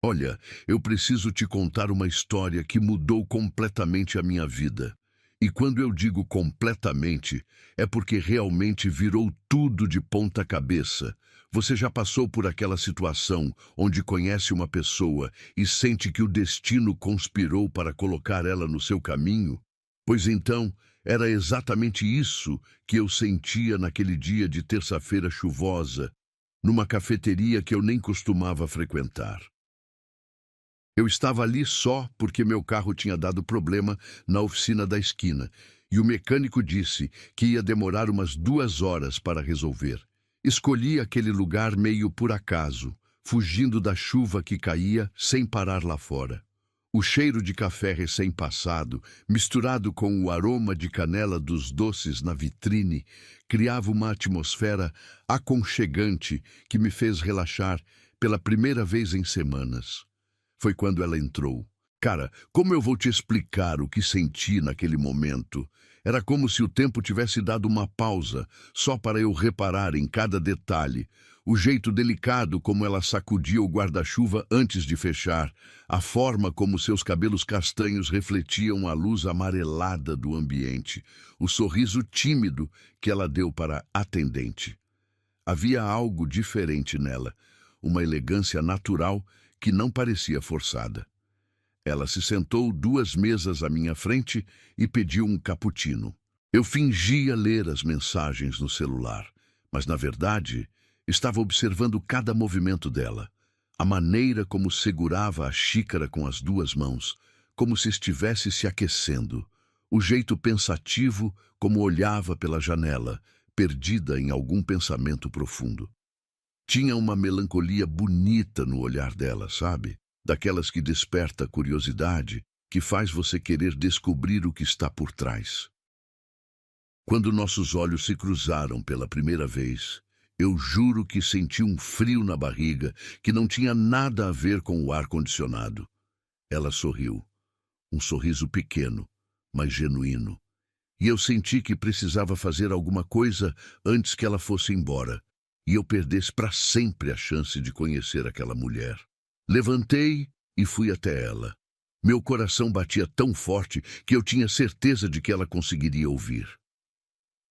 Olha, eu preciso te contar uma história que mudou completamente a minha vida. E quando eu digo completamente, é porque realmente virou tudo de ponta cabeça. Você já passou por aquela situação onde conhece uma pessoa e sente que o destino conspirou para colocar ela no seu caminho? Pois então, era exatamente isso que eu sentia naquele dia de terça-feira chuvosa, numa cafeteria que eu nem costumava frequentar. Eu estava ali só porque meu carro tinha dado problema na oficina da esquina, e o mecânico disse que ia demorar umas 2 horas para resolver. Escolhi aquele lugar meio por acaso, fugindo da chuva que caía sem parar lá fora. O cheiro de café recém-passado, misturado com o aroma de canela dos doces na vitrine, criava uma atmosfera aconchegante que me fez relaxar pela primeira vez em semanas. Foi quando ela entrou. Cara, como eu vou te explicar o que senti naquele momento? Era como se o tempo tivesse dado uma pausa, só para eu reparar em cada detalhe. O jeito delicado como ela sacudia o guarda-chuva antes de fechar, a forma como seus cabelos castanhos refletiam a luz amarelada do ambiente, o sorriso tímido que ela deu para a atendente. Havia algo diferente nela, uma elegância natural que não parecia forçada. Ela se sentou 2 mesas à minha frente e pediu um cappuccino. Eu fingia ler as mensagens no celular, mas, na verdade, estava observando cada movimento dela, a maneira como segurava a xícara com as 2 mãos, como se estivesse se aquecendo, o jeito pensativo como olhava pela janela, perdida em algum pensamento profundo. Tinha uma melancolia bonita no olhar dela, sabe? Daquelas que desperta curiosidade, que faz você querer descobrir o que está por trás. Quando nossos olhos se cruzaram pela primeira vez, eu juro que senti um frio na barriga que não tinha nada a ver com o ar-condicionado. Ela sorriu, um sorriso pequeno, mas genuíno. E eu senti que precisava fazer alguma coisa antes que ela fosse embora, e eu perdesse para sempre a chance de conhecer aquela mulher. Levantei e fui até ela. Meu coração batia tão forte que eu tinha certeza de que ela conseguiria ouvir.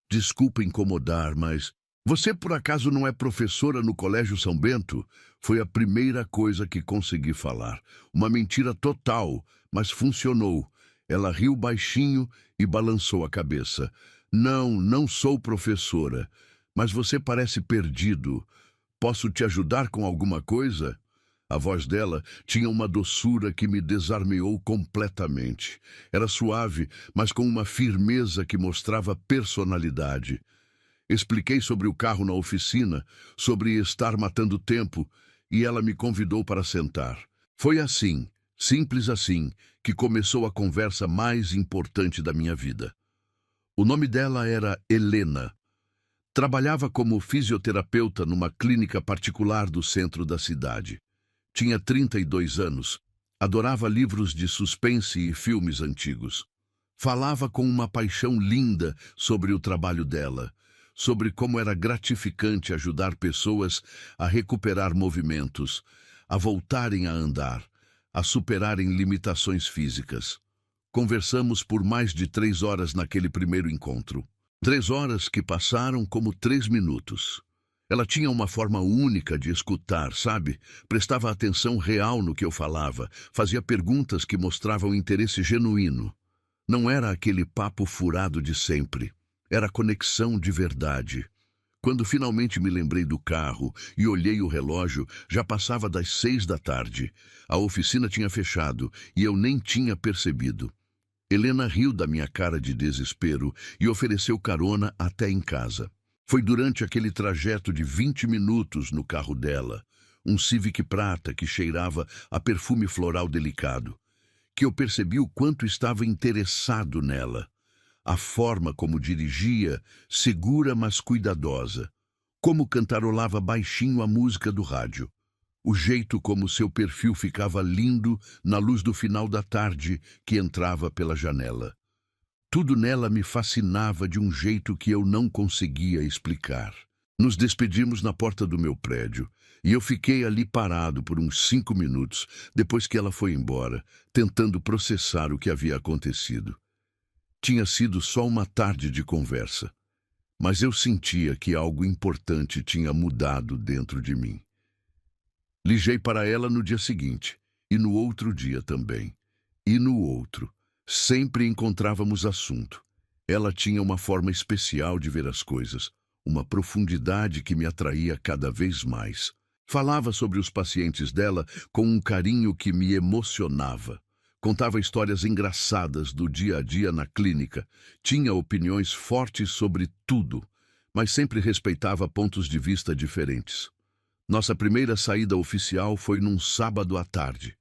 Desculpa incomodar, mas você por acaso não é professora no Colégio São Bento? Foi a primeira coisa que consegui falar. Uma mentira total, mas funcionou. Ela riu baixinho e balançou a cabeça. Não, não sou professora, mas você parece perdido. Posso te ajudar com alguma coisa? A voz dela tinha uma doçura que me desarmeou completamente. Era suave, mas com uma firmeza que mostrava personalidade. Expliquei sobre o carro na oficina, sobre estar matando tempo, e ela me convidou para sentar. Foi assim, simples assim, que começou a conversa mais importante da minha vida. O nome dela era Helena. Trabalhava como fisioterapeuta numa clínica particular do centro da cidade. Tinha 32 anos, adorava livros de suspense e filmes antigos. Falava com uma paixão linda sobre o trabalho dela, sobre como era gratificante ajudar pessoas a recuperar movimentos, a voltarem a andar, a superarem limitações físicas. Conversamos por mais de 3 horas naquele primeiro encontro. 3 horas que passaram como 3 minutos. Ela tinha uma forma única de escutar, sabe? Prestava atenção real no que eu falava, fazia perguntas que mostravam interesse genuíno. Não era aquele papo furado de sempre, era conexão de verdade. Quando finalmente me lembrei do carro e olhei o relógio, já passava das 6 da tarde. A oficina tinha fechado e eu nem tinha percebido. Helena riu da minha cara de desespero e ofereceu carona até em casa. Foi durante aquele trajeto de 20 minutos no carro dela, um Civic prata que cheirava a perfume floral delicado, que eu percebi o quanto estava interessado nela. A forma como dirigia, segura mas cuidadosa, como cantarolava baixinho a música do rádio. O jeito como seu perfil ficava lindo na luz do final da tarde que entrava pela janela. Tudo nela me fascinava de um jeito que eu não conseguia explicar. Nos despedimos na porta do meu prédio. E eu fiquei ali parado por uns 5 minutos, depois que ela foi embora, tentando processar o que havia acontecido. Tinha sido só uma tarde de conversa, mas eu sentia que algo importante tinha mudado dentro de mim. Liguei para ela no dia seguinte, e no outro dia também, e no outro. Sempre encontrávamos assunto. Ela tinha uma forma especial de ver as coisas, uma profundidade que me atraía cada vez mais. Falava sobre os pacientes dela com um carinho que me emocionava. Contava histórias engraçadas do dia a dia na clínica. Tinha opiniões fortes sobre tudo, mas sempre respeitava pontos de vista diferentes. Nossa primeira saída oficial foi num sábado à tarde.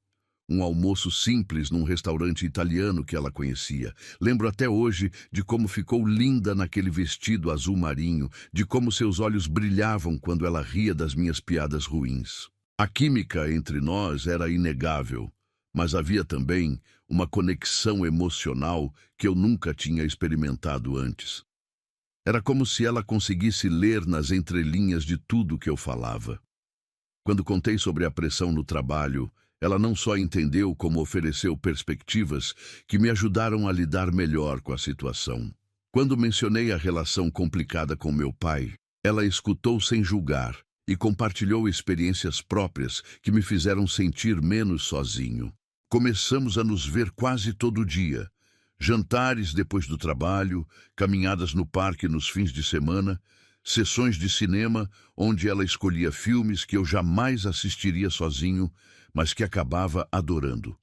Um almoço simples num restaurante italiano que ela conhecia. Lembro até hoje de como ficou linda naquele vestido azul marinho, de como seus olhos brilhavam quando ela ria das minhas piadas ruins. A química entre nós era inegável, mas havia também uma conexão emocional que eu nunca tinha experimentado antes. Era como se ela conseguisse ler nas entrelinhas de tudo que eu falava. Quando contei sobre a pressão no trabalho, ela não só entendeu como ofereceu perspectivas que me ajudaram a lidar melhor com a situação. Quando mencionei a relação complicada com meu pai, ela escutou sem julgar e compartilhou experiências próprias que me fizeram sentir menos sozinho. Começamos a nos ver quase todo dia. Jantares depois do trabalho, caminhadas no parque nos fins de semana, sessões de cinema onde ela escolhia filmes que eu jamais assistiria sozinho, mas que acabava adorando.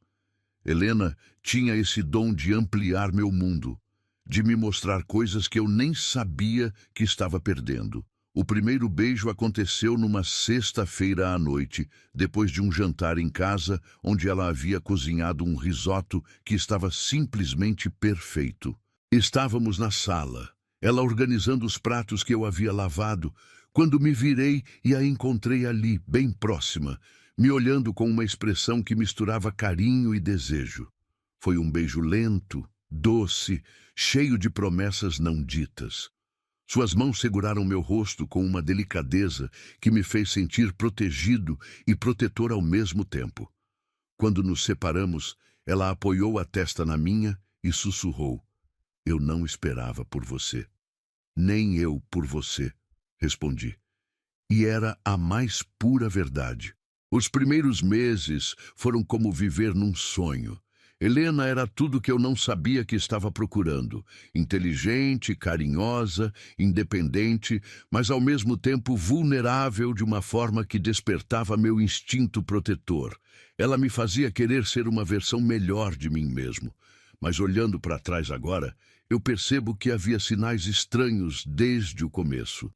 Helena tinha esse dom de ampliar meu mundo, de me mostrar coisas que eu nem sabia que estava perdendo. O primeiro beijo aconteceu numa sexta-feira à noite, depois de um jantar em casa, onde ela havia cozinhado um risoto que estava simplesmente perfeito. Estávamos na sala, ela organizando os pratos que eu havia lavado, quando me virei e a encontrei ali, bem próxima, me olhando com uma expressão que misturava carinho e desejo. Foi um beijo lento, doce, cheio de promessas não ditas. Suas mãos seguraram meu rosto com uma delicadeza que me fez sentir protegido e protetor ao mesmo tempo. Quando nos separamos, ela apoiou a testa na minha e sussurrou: "Eu não esperava por você." "Nem eu por você", respondi. E era a mais pura verdade. Os primeiros meses foram como viver num sonho. Helena era tudo que eu não sabia que estava procurando. Inteligente, carinhosa, independente, mas ao mesmo tempo vulnerável de uma forma que despertava meu instinto protetor. Ela me fazia querer ser uma versão melhor de mim mesmo. Mas olhando para trás agora, eu percebo que havia sinais estranhos desde o começo.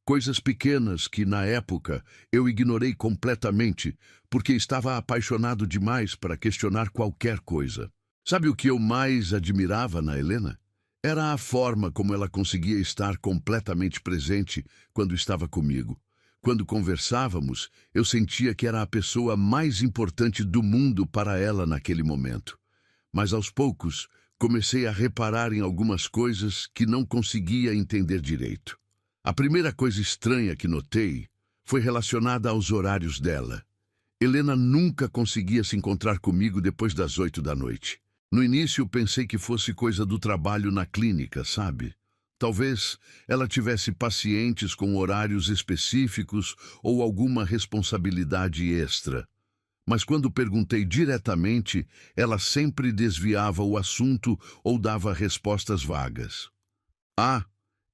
Coisas pequenas que, na época, eu ignorei completamente, porque estava apaixonado demais para questionar qualquer coisa. Sabe o que eu mais admirava na Helena? Era a forma como ela conseguia estar completamente presente quando estava comigo. Quando conversávamos, eu sentia que era a pessoa mais importante do mundo para ela naquele momento. Mas aos poucos, comecei a reparar em algumas coisas que não conseguia entender direito. A primeira coisa estranha que notei foi relacionada aos horários dela. Helena nunca conseguia se encontrar comigo depois das 8 da noite. No início pensei que fosse coisa do trabalho na clínica, sabe? Talvez ela tivesse pacientes com horários específicos ou alguma responsabilidade extra. Mas quando perguntei diretamente, ela sempre desviava o assunto ou dava respostas vagas.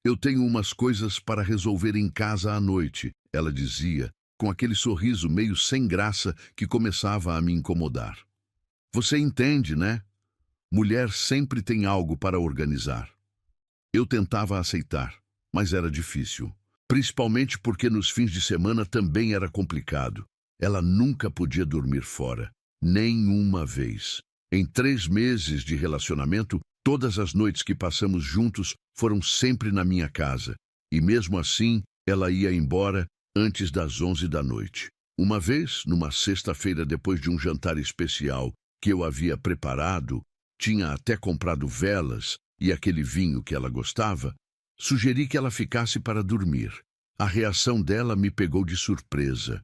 "Eu tenho umas coisas para resolver em casa à noite", ela dizia, com aquele sorriso meio sem graça que começava a me incomodar. "Você entende, né? Mulher sempre tem algo para organizar." Eu tentava aceitar, mas era difícil. Principalmente porque nos fins de semana também era complicado. Ela nunca podia dormir fora, nem uma vez. Em 3 meses de relacionamento, todas as noites que passamos juntos foram sempre na minha casa, e mesmo assim, ela ia embora antes das 11 da noite. Uma vez, numa sexta-feira depois de um jantar especial que eu havia preparado, tinha até comprado velas e aquele vinho que ela gostava, sugeri que ela ficasse para dormir. A reação dela me pegou de surpresa.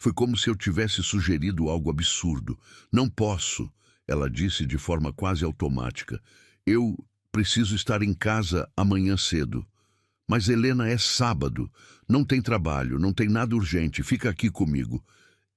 Foi como se eu tivesse sugerido algo absurdo. Não posso, ela disse de forma quase automática. Eu preciso estar em casa amanhã cedo. Mas, Helena, é sábado. Não tem trabalho, não tem nada urgente. Fica aqui comigo.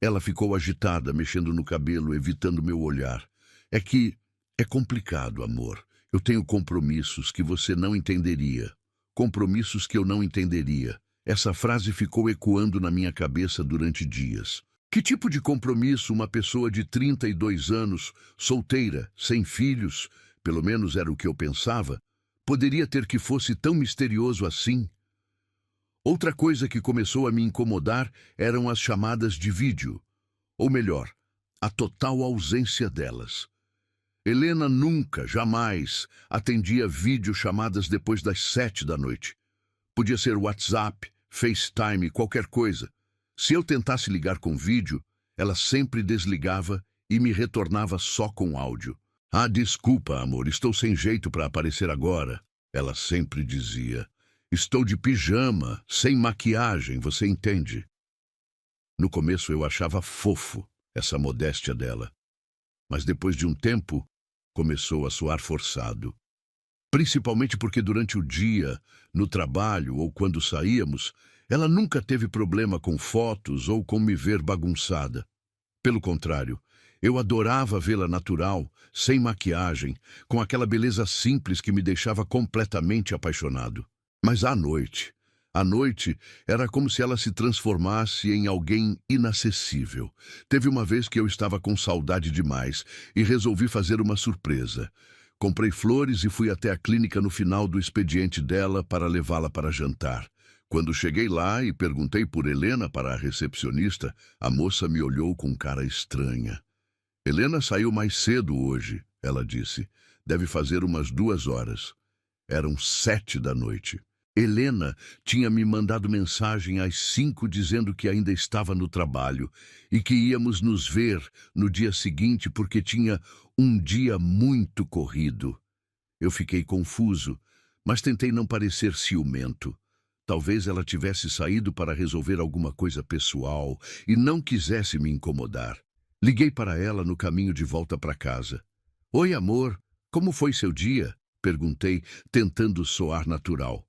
Ela ficou agitada, mexendo no cabelo, evitando meu olhar. É que é complicado, amor. Eu tenho compromissos que você não entenderia. Compromissos que eu não entenderia. Essa frase ficou ecoando na minha cabeça durante dias. Que tipo de compromisso uma pessoa de 32 anos, solteira, sem filhos, pelo menos era o que eu pensava, poderia ter que fosse tão misterioso assim? Outra coisa que começou a me incomodar eram as chamadas de vídeo. Ou melhor, a total ausência delas. Helena nunca, jamais, atendia videochamadas depois das 7 da noite. Podia ser WhatsApp, FaceTime, qualquer coisa. Se eu tentasse ligar com vídeo, ela sempre desligava e me retornava só com áudio. Ah, desculpa, amor, estou sem jeito para aparecer agora, ela sempre dizia. Estou de pijama, sem maquiagem, você entende? No começo eu achava fofo essa modéstia dela, mas depois de um tempo começou a soar forçado. Principalmente porque durante o dia, no trabalho ou quando saíamos, ela nunca teve problema com fotos ou com me ver bagunçada. Pelo contrário, eu adorava vê-la natural, sem maquiagem, com aquela beleza simples que me deixava completamente apaixonado. Mas à noite era como se ela se transformasse em alguém inacessível. Teve uma vez que eu estava com saudade demais e resolvi fazer uma surpresa. Comprei flores e fui até a clínica no final do expediente dela para levá-la para jantar. Quando cheguei lá e perguntei por Helena para a recepcionista, a moça me olhou com cara estranha. Helena saiu mais cedo hoje, ela disse. Deve fazer umas 2 horas. Eram 7 da noite. Helena tinha me mandado mensagem às 5 dizendo que ainda estava no trabalho e que íamos nos ver no dia seguinte porque tinha um dia muito corrido. Eu fiquei confuso, mas tentei não parecer ciumento. Talvez ela tivesse saído para resolver alguma coisa pessoal e não quisesse me incomodar. Liguei para ela no caminho de volta para casa. Oi, amor, como foi seu dia? Perguntei, tentando soar natural.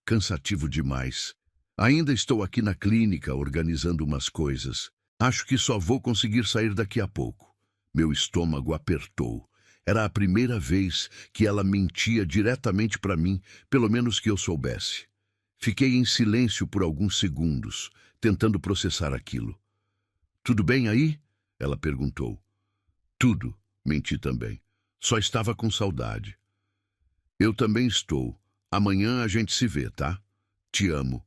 Cansativo demais. Ainda estou aqui na clínica organizando umas coisas. Acho que só vou conseguir sair daqui a pouco. Meu estômago apertou. Era a primeira vez que ela mentia diretamente para mim, pelo menos que eu soubesse. Fiquei em silêncio por alguns segundos, tentando processar aquilo. Tudo bem aí? Ela perguntou. Tudo, menti também. Só estava com saudade. Eu também estou. Amanhã a gente se vê, tá? Te amo.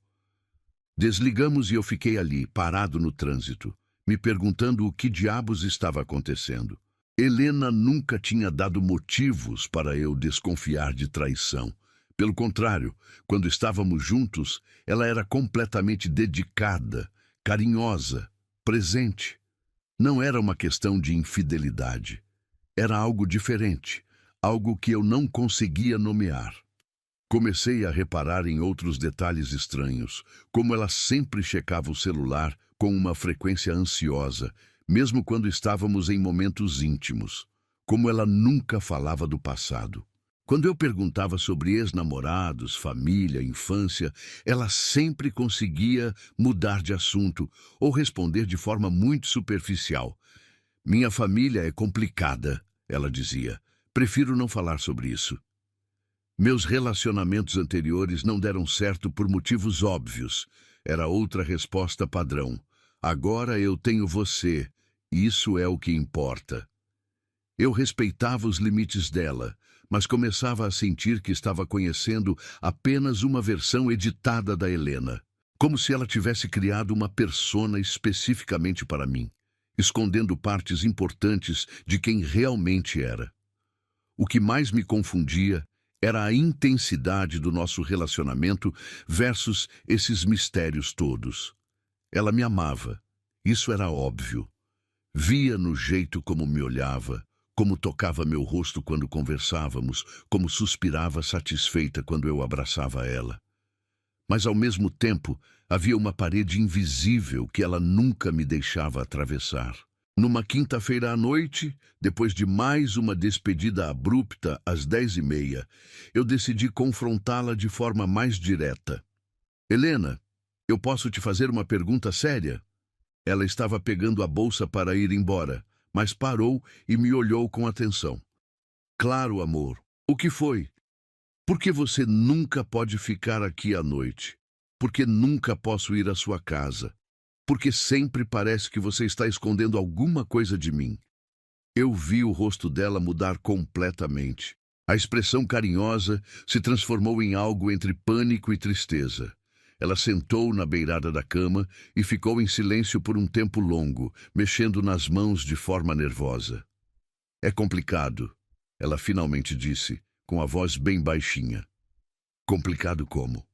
Desligamos e eu fiquei ali, parado no trânsito, me perguntando o que diabos estava acontecendo. Helena nunca tinha dado motivos para eu desconfiar de traição. Pelo contrário, quando estávamos juntos, ela era completamente dedicada, carinhosa, presente. Não era uma questão de infidelidade. Era algo diferente, algo que eu não conseguia nomear. Comecei a reparar em outros detalhes estranhos, como ela sempre checava o celular com uma frequência ansiosa, mesmo quando estávamos em momentos íntimos, como ela nunca falava do passado. Quando eu perguntava sobre ex-namorados, família, infância, ela sempre conseguia mudar de assunto ou responder de forma muito superficial. Minha família é complicada, ela dizia. Prefiro não falar sobre isso. Meus relacionamentos anteriores não deram certo por motivos óbvios. Era outra resposta padrão. Agora eu tenho você. Isso é o que importa. Eu respeitava os limites dela, mas começava a sentir que estava conhecendo apenas uma versão editada da Helena. Como se ela tivesse criado uma persona especificamente para mim, escondendo partes importantes de quem realmente era. O que mais me confundia era a intensidade do nosso relacionamento versus esses mistérios todos. Ela me amava, isso era óbvio. Via no jeito como me olhava, como tocava meu rosto quando conversávamos, como suspirava satisfeita quando eu abraçava ela. mas ao mesmo tempo havia uma parede invisível que ela nunca me deixava atravessar. Numa quinta-feira à noite, depois de mais uma despedida abrupta às 10h30, eu decidi confrontá-la de forma mais direta. Helena, eu posso te fazer uma pergunta séria? Ela estava pegando a bolsa para ir embora, mas parou e me olhou com atenção. Claro, amor. O que foi? Por que você nunca pode ficar aqui à noite? Por que nunca posso ir à sua casa? Porque sempre parece que você está escondendo alguma coisa de mim. Eu vi o rosto dela mudar completamente. A expressão carinhosa se transformou em algo entre pânico e tristeza. Ela sentou na beirada da cama e ficou em silêncio por um tempo longo, mexendo nas mãos de forma nervosa. É complicado, ela finalmente disse, com a voz bem baixinha. Complicado como?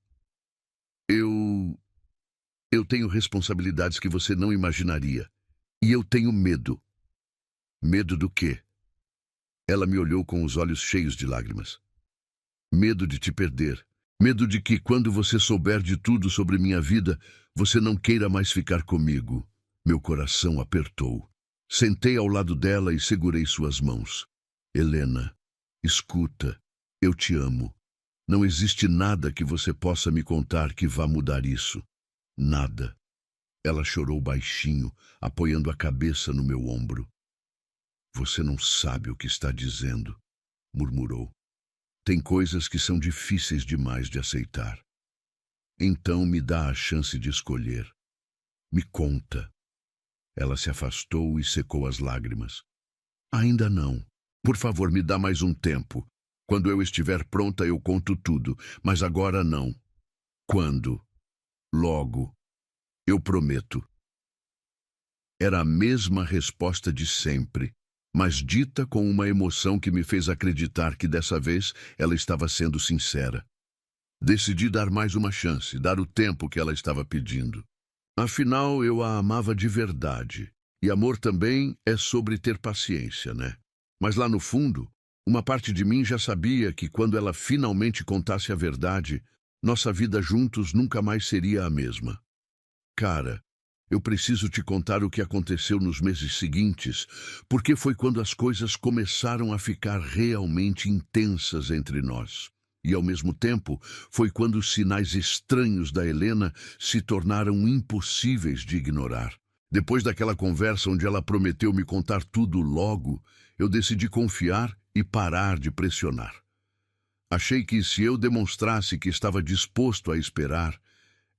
Eu tenho responsabilidades que você não imaginaria. E eu tenho medo. Medo do quê? Ela me olhou com os olhos cheios de lágrimas. Medo de te perder. Medo de que, quando você souber de tudo sobre minha vida, você não queira mais ficar comigo. Meu coração apertou. Sentei ao lado dela e segurei suas mãos. Helena, escuta, eu te amo. Não existe nada que você possa me contar que vá mudar isso. Nada. Ela chorou baixinho, apoiando a cabeça no meu ombro. Você não sabe o que está dizendo, murmurou. Tem coisas que são difíceis demais de aceitar. Então me dá a chance de escolher. Me conta. Ela se afastou e secou as lágrimas. Ainda não. Por favor, me dá mais um tempo. Quando eu estiver pronta, eu conto tudo, mas agora não. Quando? Logo. Eu prometo. Era a mesma resposta de sempre, mas dita com uma emoção que me fez acreditar que dessa vez ela estava sendo sincera. Decidi dar mais uma chance, dar o tempo que ela estava pedindo. Afinal, eu a amava de verdade. E amor também é sobre ter paciência, né? Mas lá no fundo, uma parte de mim já sabia que quando ela finalmente contasse a verdade, nossa vida juntos nunca mais seria a mesma. Cara, eu preciso te contar o que aconteceu nos meses seguintes, porque foi quando as coisas começaram a ficar realmente intensas entre nós. E, ao mesmo tempo, foi quando os sinais estranhos da Helena se tornaram impossíveis de ignorar. Depois daquela conversa onde ela prometeu me contar tudo logo, eu decidi confiar e parar de pressionar. Achei que se eu demonstrasse que estava disposto a esperar,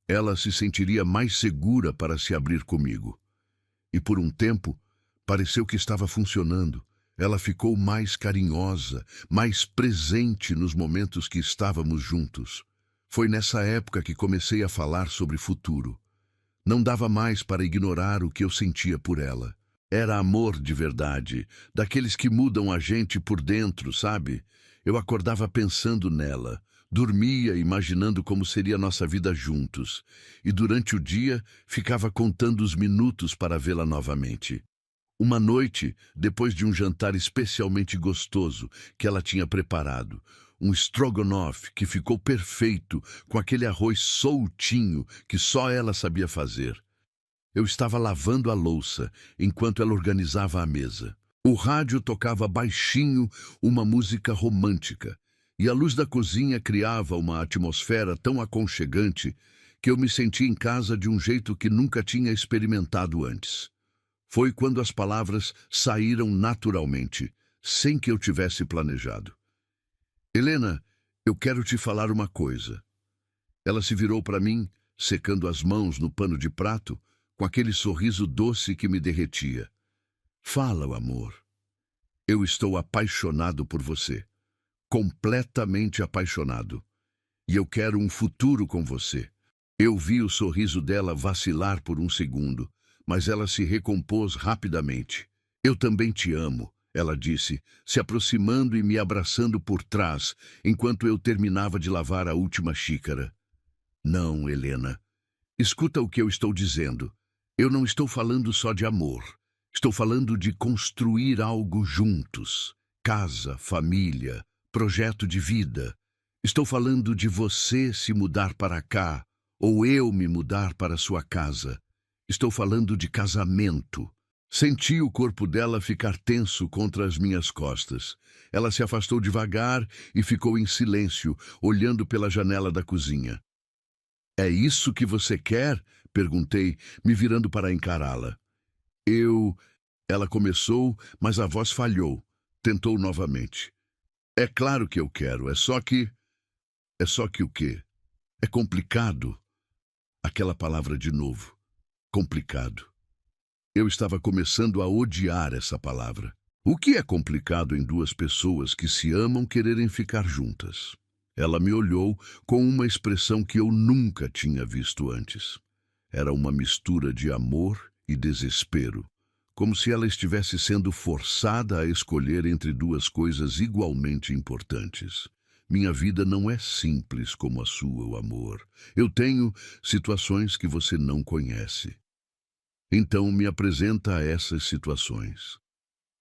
ela se sentiria mais segura para se abrir comigo. E por um tempo, pareceu que estava funcionando. Ela ficou mais carinhosa, mais presente nos momentos que estávamos juntos. Foi nessa época que comecei a falar sobre futuro. Não dava mais para ignorar o que eu sentia por ela. Era amor de verdade, daqueles que mudam a gente por dentro, sabe? Eu acordava pensando nela, dormia imaginando como seria nossa vida juntos, e durante o dia ficava contando os minutos para vê-la novamente. Uma noite, depois de um jantar especialmente gostoso que ela tinha preparado, um strogonoff que ficou perfeito com aquele arroz soltinho que só ela sabia fazer. Eu estava lavando a louça enquanto ela organizava a mesa. O rádio tocava baixinho uma música romântica, e a luz da cozinha criava uma atmosfera tão aconchegante que eu me senti em casa de um jeito que nunca tinha experimentado antes. Foi quando as palavras saíram naturalmente, sem que eu tivesse planejado. Helena, eu quero te falar uma coisa. Ela se virou para mim, secando as mãos no pano de prato, com aquele sorriso doce que me derretia. Fala, amor. Eu estou apaixonado por você. Completamente apaixonado. E eu quero um futuro com você. Eu vi o sorriso dela vacilar por um segundo, mas ela se recompôs rapidamente. Eu também te amo, ela disse, se aproximando e me abraçando por trás, enquanto eu terminava de lavar a última xícara. Não, Helena. Escuta o que eu estou dizendo. Eu não estou falando só de amor. Estou falando de construir algo juntos. Casa, família, projeto de vida. Estou falando de você se mudar para cá, ou eu me mudar para sua casa. Estou falando de casamento. Senti o corpo dela ficar tenso contra as minhas costas. Ela se afastou devagar e ficou em silêncio, olhando pela janela da cozinha. É isso que você quer? Perguntei, me virando para encará-la. Ela começou, mas a voz falhou. Tentou novamente. É claro que eu quero, é só que... É só que o quê? É complicado. Aquela palavra de novo. Complicado. Eu estava começando a odiar essa palavra. O que é complicado em duas pessoas que se amam quererem ficar juntas? Ela me olhou com uma expressão que eu nunca tinha visto antes. Era uma mistura de amor e desespero, como se ela estivesse sendo forçada a escolher entre duas coisas igualmente importantes. Minha vida não é simples como a sua, o amor. Eu tenho situações que você não conhece. Então me apresenta a essas situações.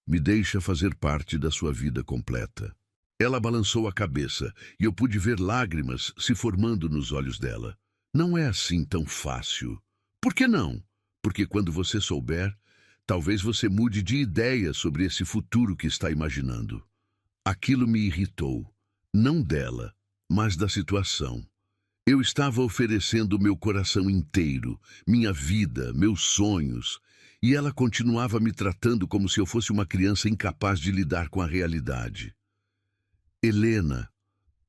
Me deixa fazer parte da sua vida completa. Ela balançou a cabeça e eu pude ver lágrimas se formando nos olhos dela. Não é assim tão fácil. Por que não? Porque quando você souber, talvez você mude de ideia sobre esse futuro que está imaginando. Aquilo me irritou. Não dela, mas da situação. Eu estava oferecendo meu coração inteiro, minha vida, meus sonhos, e ela continuava me tratando como se eu fosse uma criança incapaz de lidar com a realidade. Helena,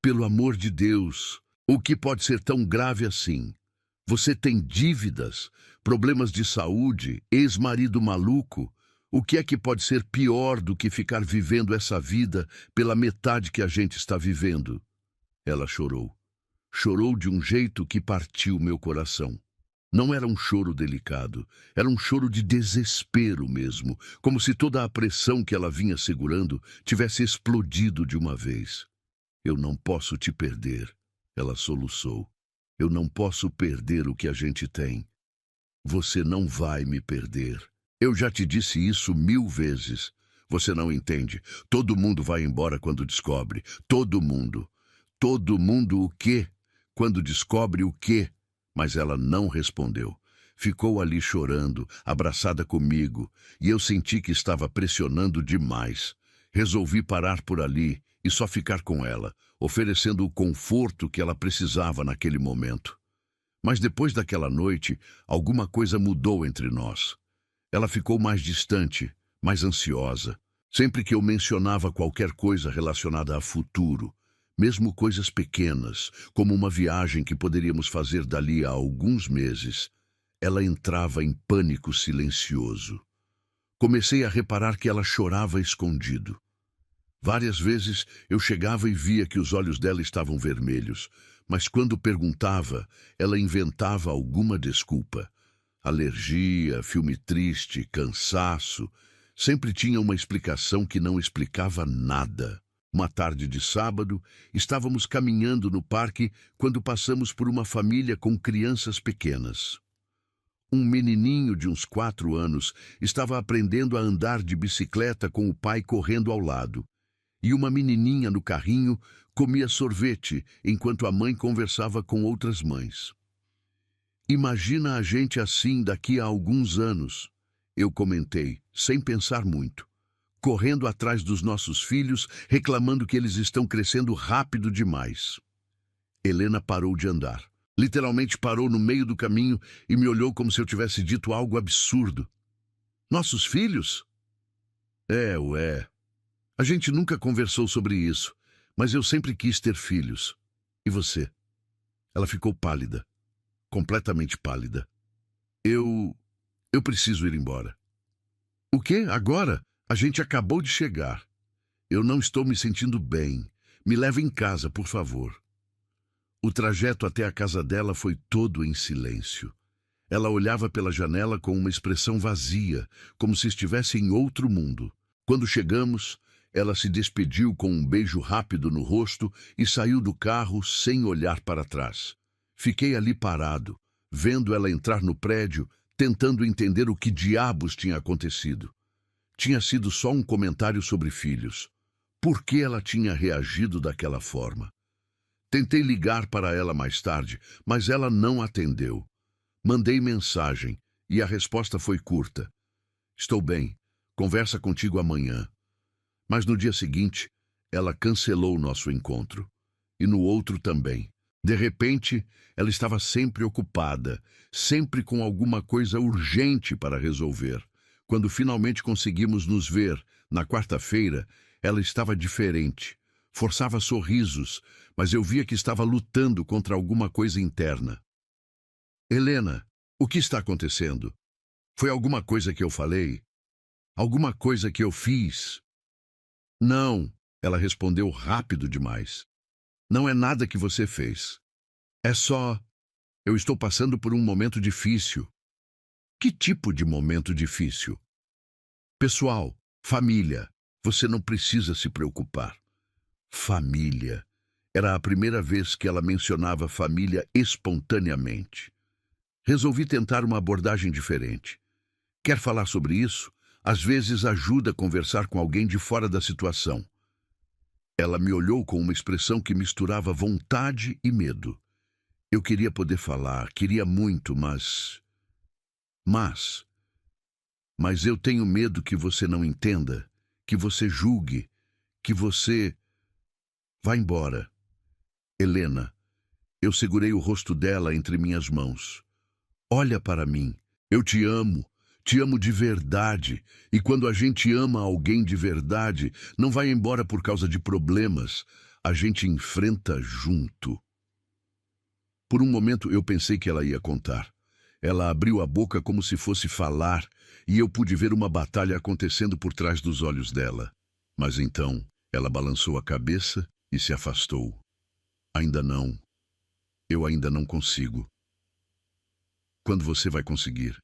pelo amor de Deus, o que pode ser tão grave assim? Você tem dívidas, problemas de saúde, ex-marido maluco? O que é que pode ser pior do que ficar vivendo essa vida pela metade que a gente está vivendo? Ela chorou. Chorou de um jeito que partiu meu coração. Não era um choro delicado, era um choro de desespero mesmo, como se toda a pressão que ela vinha segurando tivesse explodido de uma vez. Eu não posso te perder, ela soluçou. Eu não posso perder o que a gente tem. Você não vai me perder. Eu já te disse isso 1000 vezes. Você não entende. Todo mundo vai embora quando descobre. Todo mundo. Todo mundo o quê? Quando descobre o quê? Mas ela não respondeu. Ficou ali chorando, abraçada comigo, e eu senti que estava pressionando demais. Resolvi parar por ali e só ficar com ela, oferecendo o conforto que ela precisava naquele momento. Mas depois daquela noite, alguma coisa mudou entre nós. Ela ficou mais distante, mais ansiosa. Sempre que eu mencionava qualquer coisa relacionada a futuro, mesmo coisas pequenas, como uma viagem que poderíamos fazer dali a alguns meses, ela entrava em pânico silencioso. Comecei a reparar que ela chorava escondido. Várias vezes eu chegava e via que os olhos dela estavam vermelhos, mas quando perguntava, ela inventava alguma desculpa. Alergia, filme triste, cansaço. Sempre tinha uma explicação que não explicava nada. Uma tarde de sábado, estávamos caminhando no parque quando passamos por uma família com crianças pequenas. Um menininho de uns 4 anos estava aprendendo a andar de bicicleta com o pai correndo ao lado. E uma menininha no carrinho comia sorvete enquanto a mãe conversava com outras mães. Imagina a gente assim daqui a alguns anos, eu comentei, sem pensar muito. Correndo atrás dos nossos filhos, reclamando que eles estão crescendo rápido demais. Helena parou de andar. Literalmente parou no meio do caminho e me olhou como se eu tivesse dito algo absurdo. Nossos filhos? Ué. A gente nunca conversou sobre isso, mas eu sempre quis ter filhos. E você? Ela ficou pálida. Completamente pálida. Eu preciso ir embora. O quê? Agora? A gente acabou de chegar. Eu não estou me sentindo bem. Me leve em casa, por favor. O trajeto até a casa dela foi todo em silêncio. Ela olhava pela janela com uma expressão vazia, como se estivesse em outro mundo. Quando chegamos, ela se despediu com um beijo rápido no rosto e saiu do carro sem olhar para trás. Fiquei ali parado, vendo ela entrar no prédio, tentando entender o que diabos tinha acontecido. Tinha sido só um comentário sobre filhos. Por que ela tinha reagido daquela forma? Tentei ligar para ela mais tarde, mas ela não atendeu. Mandei mensagem e a resposta foi curta. Estou bem, conversa contigo amanhã. Mas no dia seguinte, ela cancelou o nosso encontro. E no outro também. De repente, ela estava sempre ocupada, sempre com alguma coisa urgente para resolver. Quando finalmente conseguimos nos ver, na quarta-feira, ela estava diferente. Forçava sorrisos, mas eu via que estava lutando contra alguma coisa interna. Helena, o que está acontecendo? Foi alguma coisa que eu falei? Alguma coisa que eu fiz? Não, ela respondeu rápido demais. Não é nada que você fez. É só... Eu estou passando por um momento difícil. Que tipo de momento difícil? Pessoal, família. Você não precisa se preocupar. Família. Era a primeira vez que ela mencionava família espontaneamente. Resolvi tentar uma abordagem diferente. Quer falar sobre isso? Às vezes ajuda a conversar com alguém de fora da situação. Ela me olhou com uma expressão que misturava vontade e medo. Eu queria poder falar, queria muito, mas eu tenho medo que você não entenda, que você julgue, que você... Vá embora. Helena, eu segurei o rosto dela entre minhas mãos. Olha para mim, eu te amo de verdade. E quando a gente ama alguém de verdade, não vai embora por causa de problemas, a gente enfrenta junto. Por um momento eu pensei que ela ia contar. Ela abriu a boca como se fosse falar, e eu pude ver uma batalha acontecendo por trás dos olhos dela. Mas então, ela balançou a cabeça e se afastou. Ainda não. Eu ainda não consigo. Quando você vai conseguir?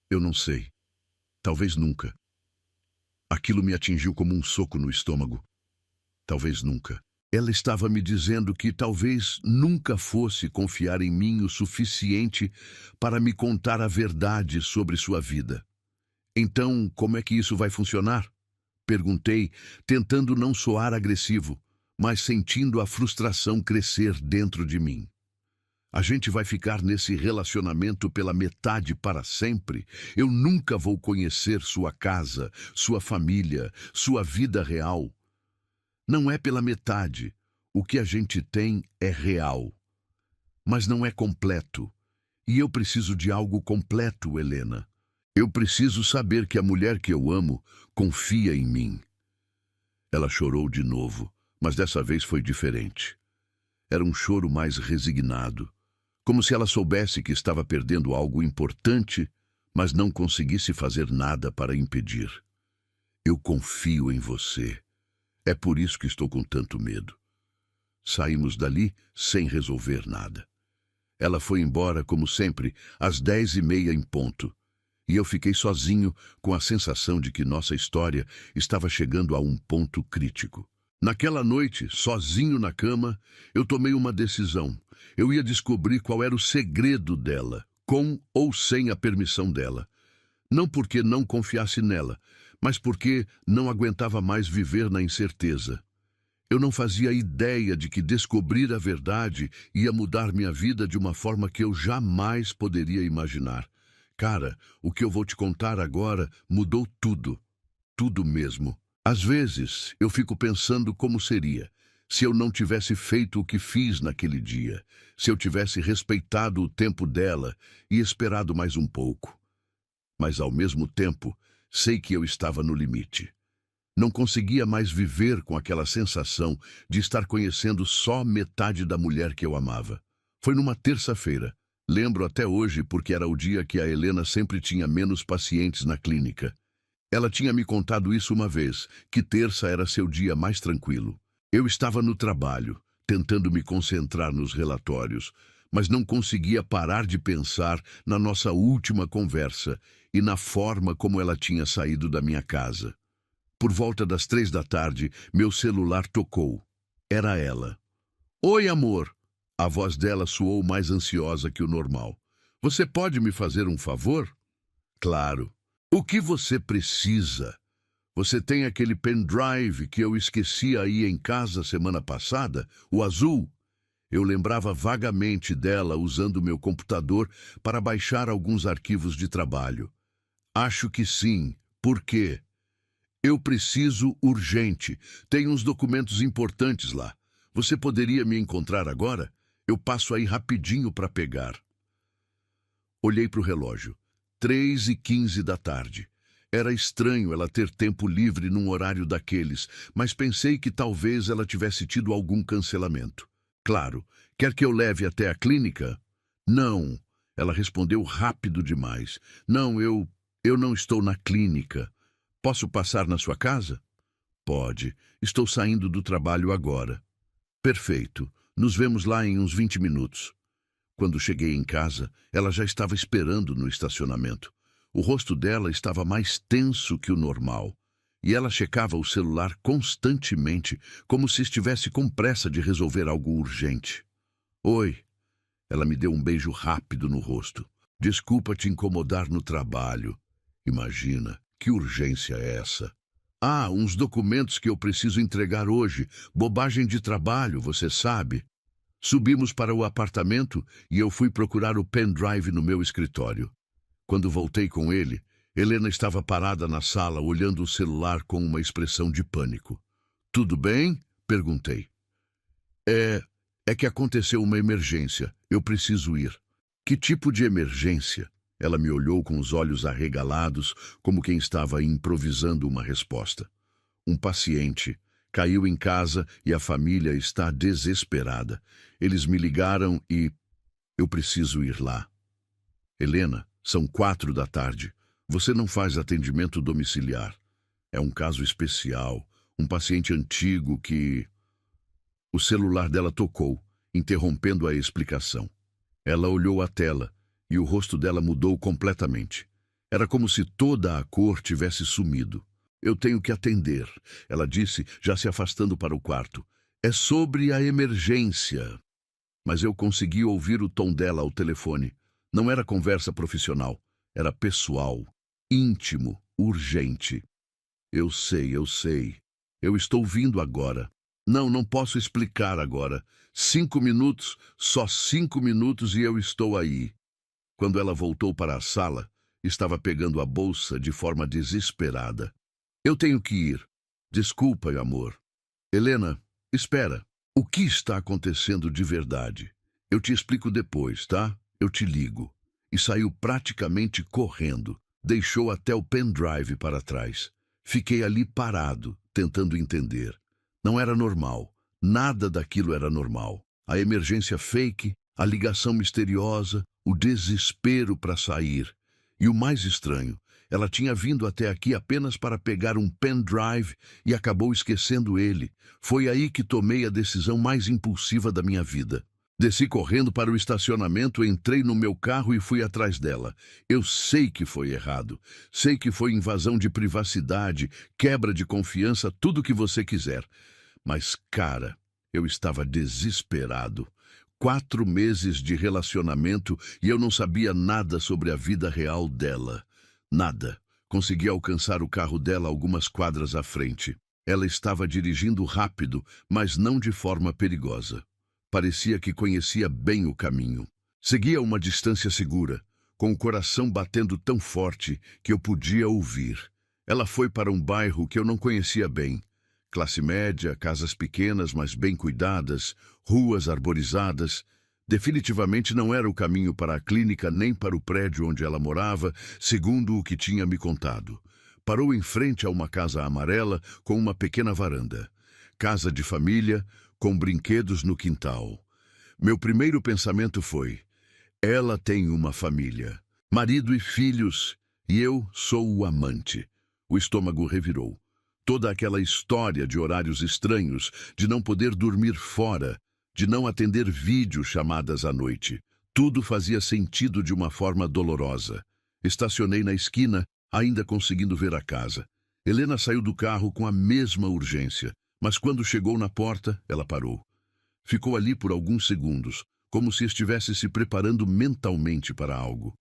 Eu não sei. Talvez nunca. Aquilo me atingiu como um soco no estômago. Talvez nunca. Ela estava me dizendo que talvez nunca fosse confiar em mim o suficiente para me contar a verdade sobre sua vida. Então, como é que isso vai funcionar? Perguntei, tentando não soar agressivo, mas sentindo a frustração crescer dentro de mim. A gente vai ficar nesse relacionamento pela metade para sempre? Eu nunca vou conhecer sua casa, sua família, sua vida real. Não é pela metade. O que a gente tem é real. Mas não é completo. E eu preciso de algo completo, Helena. Eu preciso saber que a mulher que eu amo confia em mim. Ela chorou de novo, mas dessa vez foi diferente. Era um choro mais resignado. Como se ela soubesse que estava perdendo algo importante, mas não conseguisse fazer nada para impedir. Eu confio em você. É por isso que estou com tanto medo. Saímos dali sem resolver nada. Ela foi embora, como sempre, às 10h30 em ponto. E eu fiquei sozinho com a sensação de que nossa história estava chegando a um ponto crítico. Naquela noite, sozinho na cama, eu tomei uma decisão. Eu ia descobrir qual era o segredo dela, com ou sem a permissão dela. Não porque não confiasse nela, mas porque não aguentava mais viver na incerteza. Eu não fazia ideia de que descobrir a verdade ia mudar minha vida de uma forma que eu jamais poderia imaginar. Cara, o que eu vou te contar agora mudou tudo. Tudo mesmo. Às vezes, eu fico pensando como seria se eu não tivesse feito o que fiz naquele dia, se eu tivesse respeitado o tempo dela e esperado mais um pouco. Mas, ao mesmo tempo, sei que eu estava no limite. Não conseguia mais viver com aquela sensação de estar conhecendo só metade da mulher que eu amava. Foi numa terça-feira. Lembro até hoje porque era o dia que a Helena sempre tinha menos pacientes na clínica. Ela tinha me contado isso uma vez, que terça era seu dia mais tranquilo. Eu estava no trabalho, tentando me concentrar nos relatórios, mas não conseguia parar de pensar na nossa última conversa e na forma como ela tinha saído da minha casa. Por volta das 3 da tarde, meu celular tocou. Era ela. Oi, amor. A voz dela soou mais ansiosa que o normal. Você pode me fazer um favor? Claro. O que você precisa? Você tem aquele pendrive que eu esqueci aí em casa semana passada? O azul? Eu lembrava vagamente dela usando meu computador para baixar alguns arquivos de trabalho. Acho que sim. Por quê? Eu preciso urgente. Tem uns documentos importantes lá. Você poderia me encontrar agora? Eu passo aí rapidinho para pegar. Olhei para o relógio. 3h15 da tarde. Era estranho ela ter tempo livre num horário daqueles, mas pensei que talvez ela tivesse tido algum cancelamento. Claro, quer que eu leve até a clínica? Não, ela respondeu rápido demais. Não, eu não estou na clínica. Posso passar na sua casa? Pode. Estou saindo do trabalho agora. Perfeito. Nos vemos lá em uns 20 minutos. Quando cheguei em casa, ela já estava esperando no estacionamento. O rosto dela estava mais tenso que o normal. E ela checava o celular constantemente, como se estivesse com pressa de resolver algo urgente. Oi. Ela me deu um beijo rápido no rosto. Desculpa te incomodar no trabalho. Imagina, que urgência é essa? Ah, uns documentos que eu preciso entregar hoje. Bobagem de trabalho, você sabe. Subimos para o apartamento e eu fui procurar o pendrive no meu escritório. Quando voltei com ele, Helena estava parada na sala olhando o celular com uma expressão de pânico. Tudo bem? Perguntei. É que aconteceu uma emergência. Eu preciso ir. Que tipo de emergência? Ela me olhou com os olhos arregalados, como quem estava improvisando uma resposta. Um paciente caiu em casa e a família está desesperada. Eles me ligaram e eu preciso ir lá. Helena, são 4 da tarde. Você não faz atendimento domiciliar. É um caso especial, um paciente antigo que... O celular dela tocou, interrompendo a explicação. Ela olhou a tela e o rosto dela mudou completamente. Era como se toda a cor tivesse sumido. Eu tenho que atender, ela disse, já se afastando para o quarto. É sobre a emergência. Mas eu consegui ouvir o tom dela ao telefone. Não era conversa profissional, era pessoal, íntimo, urgente. Eu sei. Eu estou vindo agora. Não posso explicar agora. 5 minutos, só 5 minutos e eu estou aí. Quando ela voltou para a sala, estava pegando a bolsa de forma desesperada. Eu tenho que ir. Desculpa, amor. Helena, espera. O que está acontecendo de verdade? Eu te explico depois, tá? Eu te ligo. E saiu praticamente correndo. Deixou até o pendrive para trás. Fiquei ali parado, tentando entender. Não era normal. Nada daquilo era normal. A emergência fake, a ligação misteriosa, o desespero para sair. E o mais estranho, ela tinha vindo até aqui apenas para pegar um pendrive e acabou esquecendo ele. Foi aí que tomei a decisão mais impulsiva da minha vida. Desci correndo para o estacionamento, entrei no meu carro e fui atrás dela. Eu sei que foi errado. Sei que foi invasão de privacidade, quebra de confiança, tudo o que você quiser. Mas, cara, eu estava desesperado. 4 meses de relacionamento e eu não sabia nada sobre a vida real dela. Nada. Consegui alcançar o carro dela algumas quadras à frente. Ela estava dirigindo rápido, mas não de forma perigosa. Parecia que conhecia bem o caminho. Seguia uma distância segura, com o coração batendo tão forte que eu podia ouvir. Ela foi para um bairro que eu não conhecia bem. Classe média, casas pequenas, mas bem cuidadas, ruas arborizadas. Definitivamente não era o caminho para a clínica nem para o prédio onde ela morava, segundo o que tinha me contado. Parou em frente a uma casa amarela com uma pequena varanda. Casa de família, com brinquedos no quintal. Meu primeiro pensamento foi: ela tem uma família, marido e filhos, e eu sou o amante. O estômago revirou. Toda aquela história de horários estranhos, de não poder dormir fora, de não atender videochamadas à noite. Tudo fazia sentido de uma forma dolorosa. Estacionei na esquina, ainda conseguindo ver a casa. Helena saiu do carro com a mesma urgência, mas quando chegou na porta, ela parou. Ficou ali por alguns segundos, como se estivesse se preparando mentalmente para algo.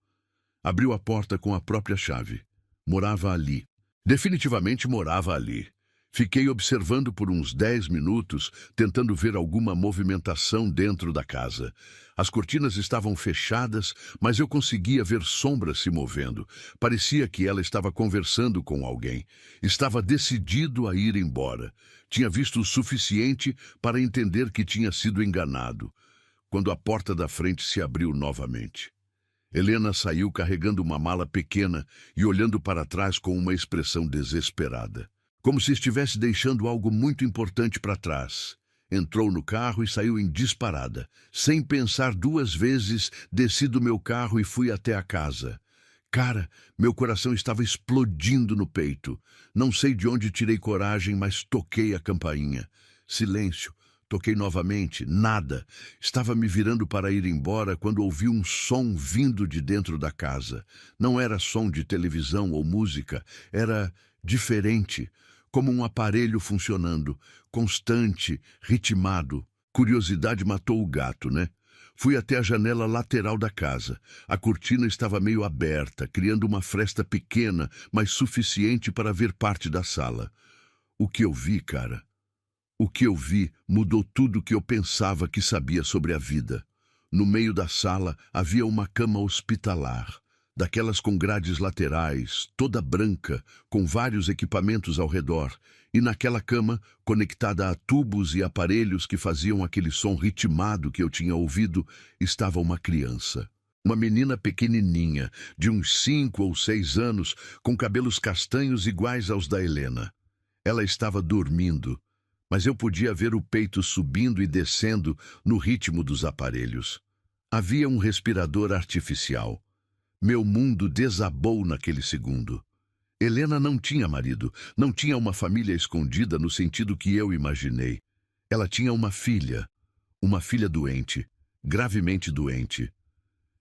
Abriu a porta com a própria chave. Morava ali, Definitivamente morava ali. Fiquei observando por uns 10 minutos, tentando ver alguma movimentação dentro da casa. As cortinas estavam fechadas, mas eu conseguia ver sombras se movendo. Parecia que ela estava conversando com alguém. Estava decidido a ir embora. Tinha visto o suficiente para entender que tinha sido enganado, quando a porta da frente se abriu novamente. Helena saiu carregando uma mala pequena e olhando para trás com uma expressão desesperada, como se estivesse deixando algo muito importante para trás. Entrou no carro e saiu em disparada. Sem pensar duas vezes, desci do meu carro e fui até a casa. Cara, meu coração estava explodindo no peito. Não sei de onde tirei coragem, mas toquei a campainha. Silêncio. Toquei novamente, nada. Estava me virando para ir embora quando ouvi um som vindo de dentro da casa. Não era som de televisão ou música, era diferente, como um aparelho funcionando, constante, ritmado. Curiosidade matou o gato, né? Fui até a janela lateral da casa. A cortina estava meio aberta, criando uma fresta pequena, mas suficiente para ver parte da sala. O que eu vi, cara? O que eu vi mudou tudo o que eu pensava que sabia sobre a vida. No meio da sala havia uma cama hospitalar, daquelas com grades laterais, toda branca, com vários equipamentos ao redor, e naquela cama, conectada a tubos e aparelhos que faziam aquele som ritmado que eu tinha ouvido, estava uma criança. Uma menina pequenininha, de uns 5 ou 6 anos, com cabelos castanhos iguais aos da Helena. Ela estava dormindo, mas eu podia ver o peito subindo e descendo no ritmo dos aparelhos. Havia um respirador artificial. Meu mundo desabou naquele segundo. Helena não tinha marido, não tinha uma família escondida no sentido que eu imaginei. Ela tinha uma filha doente, gravemente doente.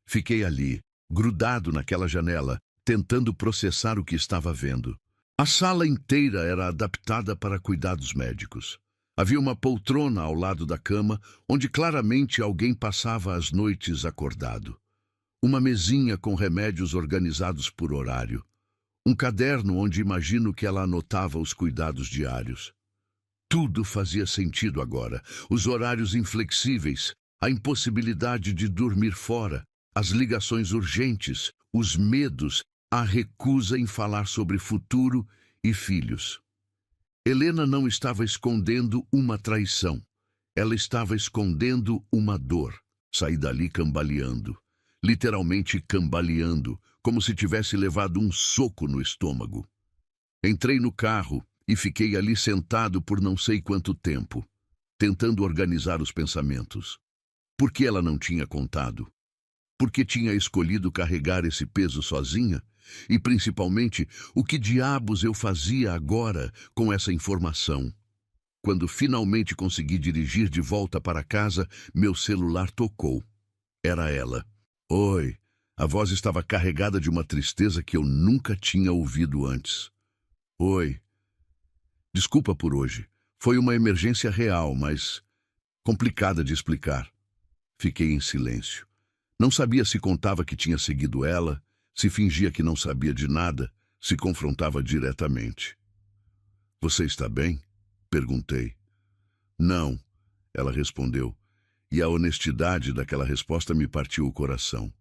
Fiquei ali, grudado naquela janela, tentando processar o que estava vendo. A sala inteira era adaptada para cuidados médicos. Havia uma poltrona ao lado da cama, onde claramente alguém passava as noites acordado. Uma mesinha com remédios organizados por horário. Um caderno onde imagino que ela anotava os cuidados diários. Tudo fazia sentido agora. Os horários inflexíveis, a impossibilidade de dormir fora, as ligações urgentes, os medos, a recusa em falar sobre futuro e filhos. Helena não estava escondendo uma traição. Ela estava escondendo uma dor. Saí dali cambaleando. Literalmente cambaleando, como se tivesse levado um soco no estômago. Entrei no carro e fiquei ali sentado por não sei quanto tempo, tentando organizar os pensamentos. Por que ela não tinha contado? Por que tinha escolhido carregar esse peso sozinha? E, principalmente, o que diabos eu fazia agora com essa informação? Quando finalmente consegui dirigir de volta para casa, meu celular tocou. Era ela. Oi. A voz estava carregada de uma tristeza que eu nunca tinha ouvido antes. Oi. Desculpa por hoje. Foi uma emergência real, mas complicada de explicar. Fiquei em silêncio. Não sabia se contava que tinha seguido ela, se fingia que não sabia de nada, se confrontava diretamente. Você está bem? Perguntei. Não, ela respondeu, e a honestidade daquela resposta me partiu o coração.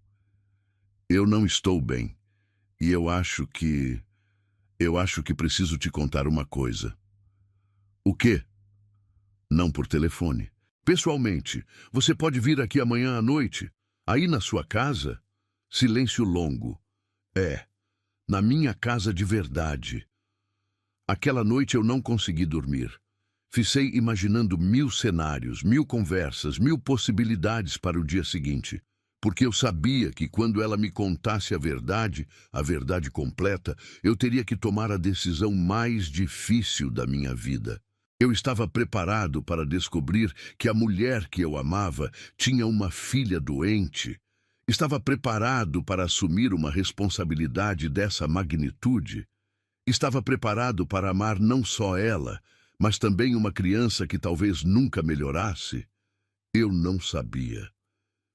Eu não estou bem, e eu acho que preciso te contar uma coisa. O quê? Não por telefone. Pessoalmente, você pode vir aqui amanhã à noite? Aí na sua casa? Silêncio longo. Na minha casa de verdade. Aquela noite eu não consegui dormir. Fiquei imaginando 1000 cenários, 1000 conversas, 1000 possibilidades para o dia seguinte. Porque eu sabia que quando ela me contasse a verdade completa, eu teria que tomar a decisão mais difícil da minha vida. Eu estava preparado para descobrir que a mulher que eu amava tinha uma filha doente. Estava preparado para assumir uma responsabilidade dessa magnitude. Estava preparado para amar não só ela, mas também uma criança que talvez nunca melhorasse. Eu não sabia.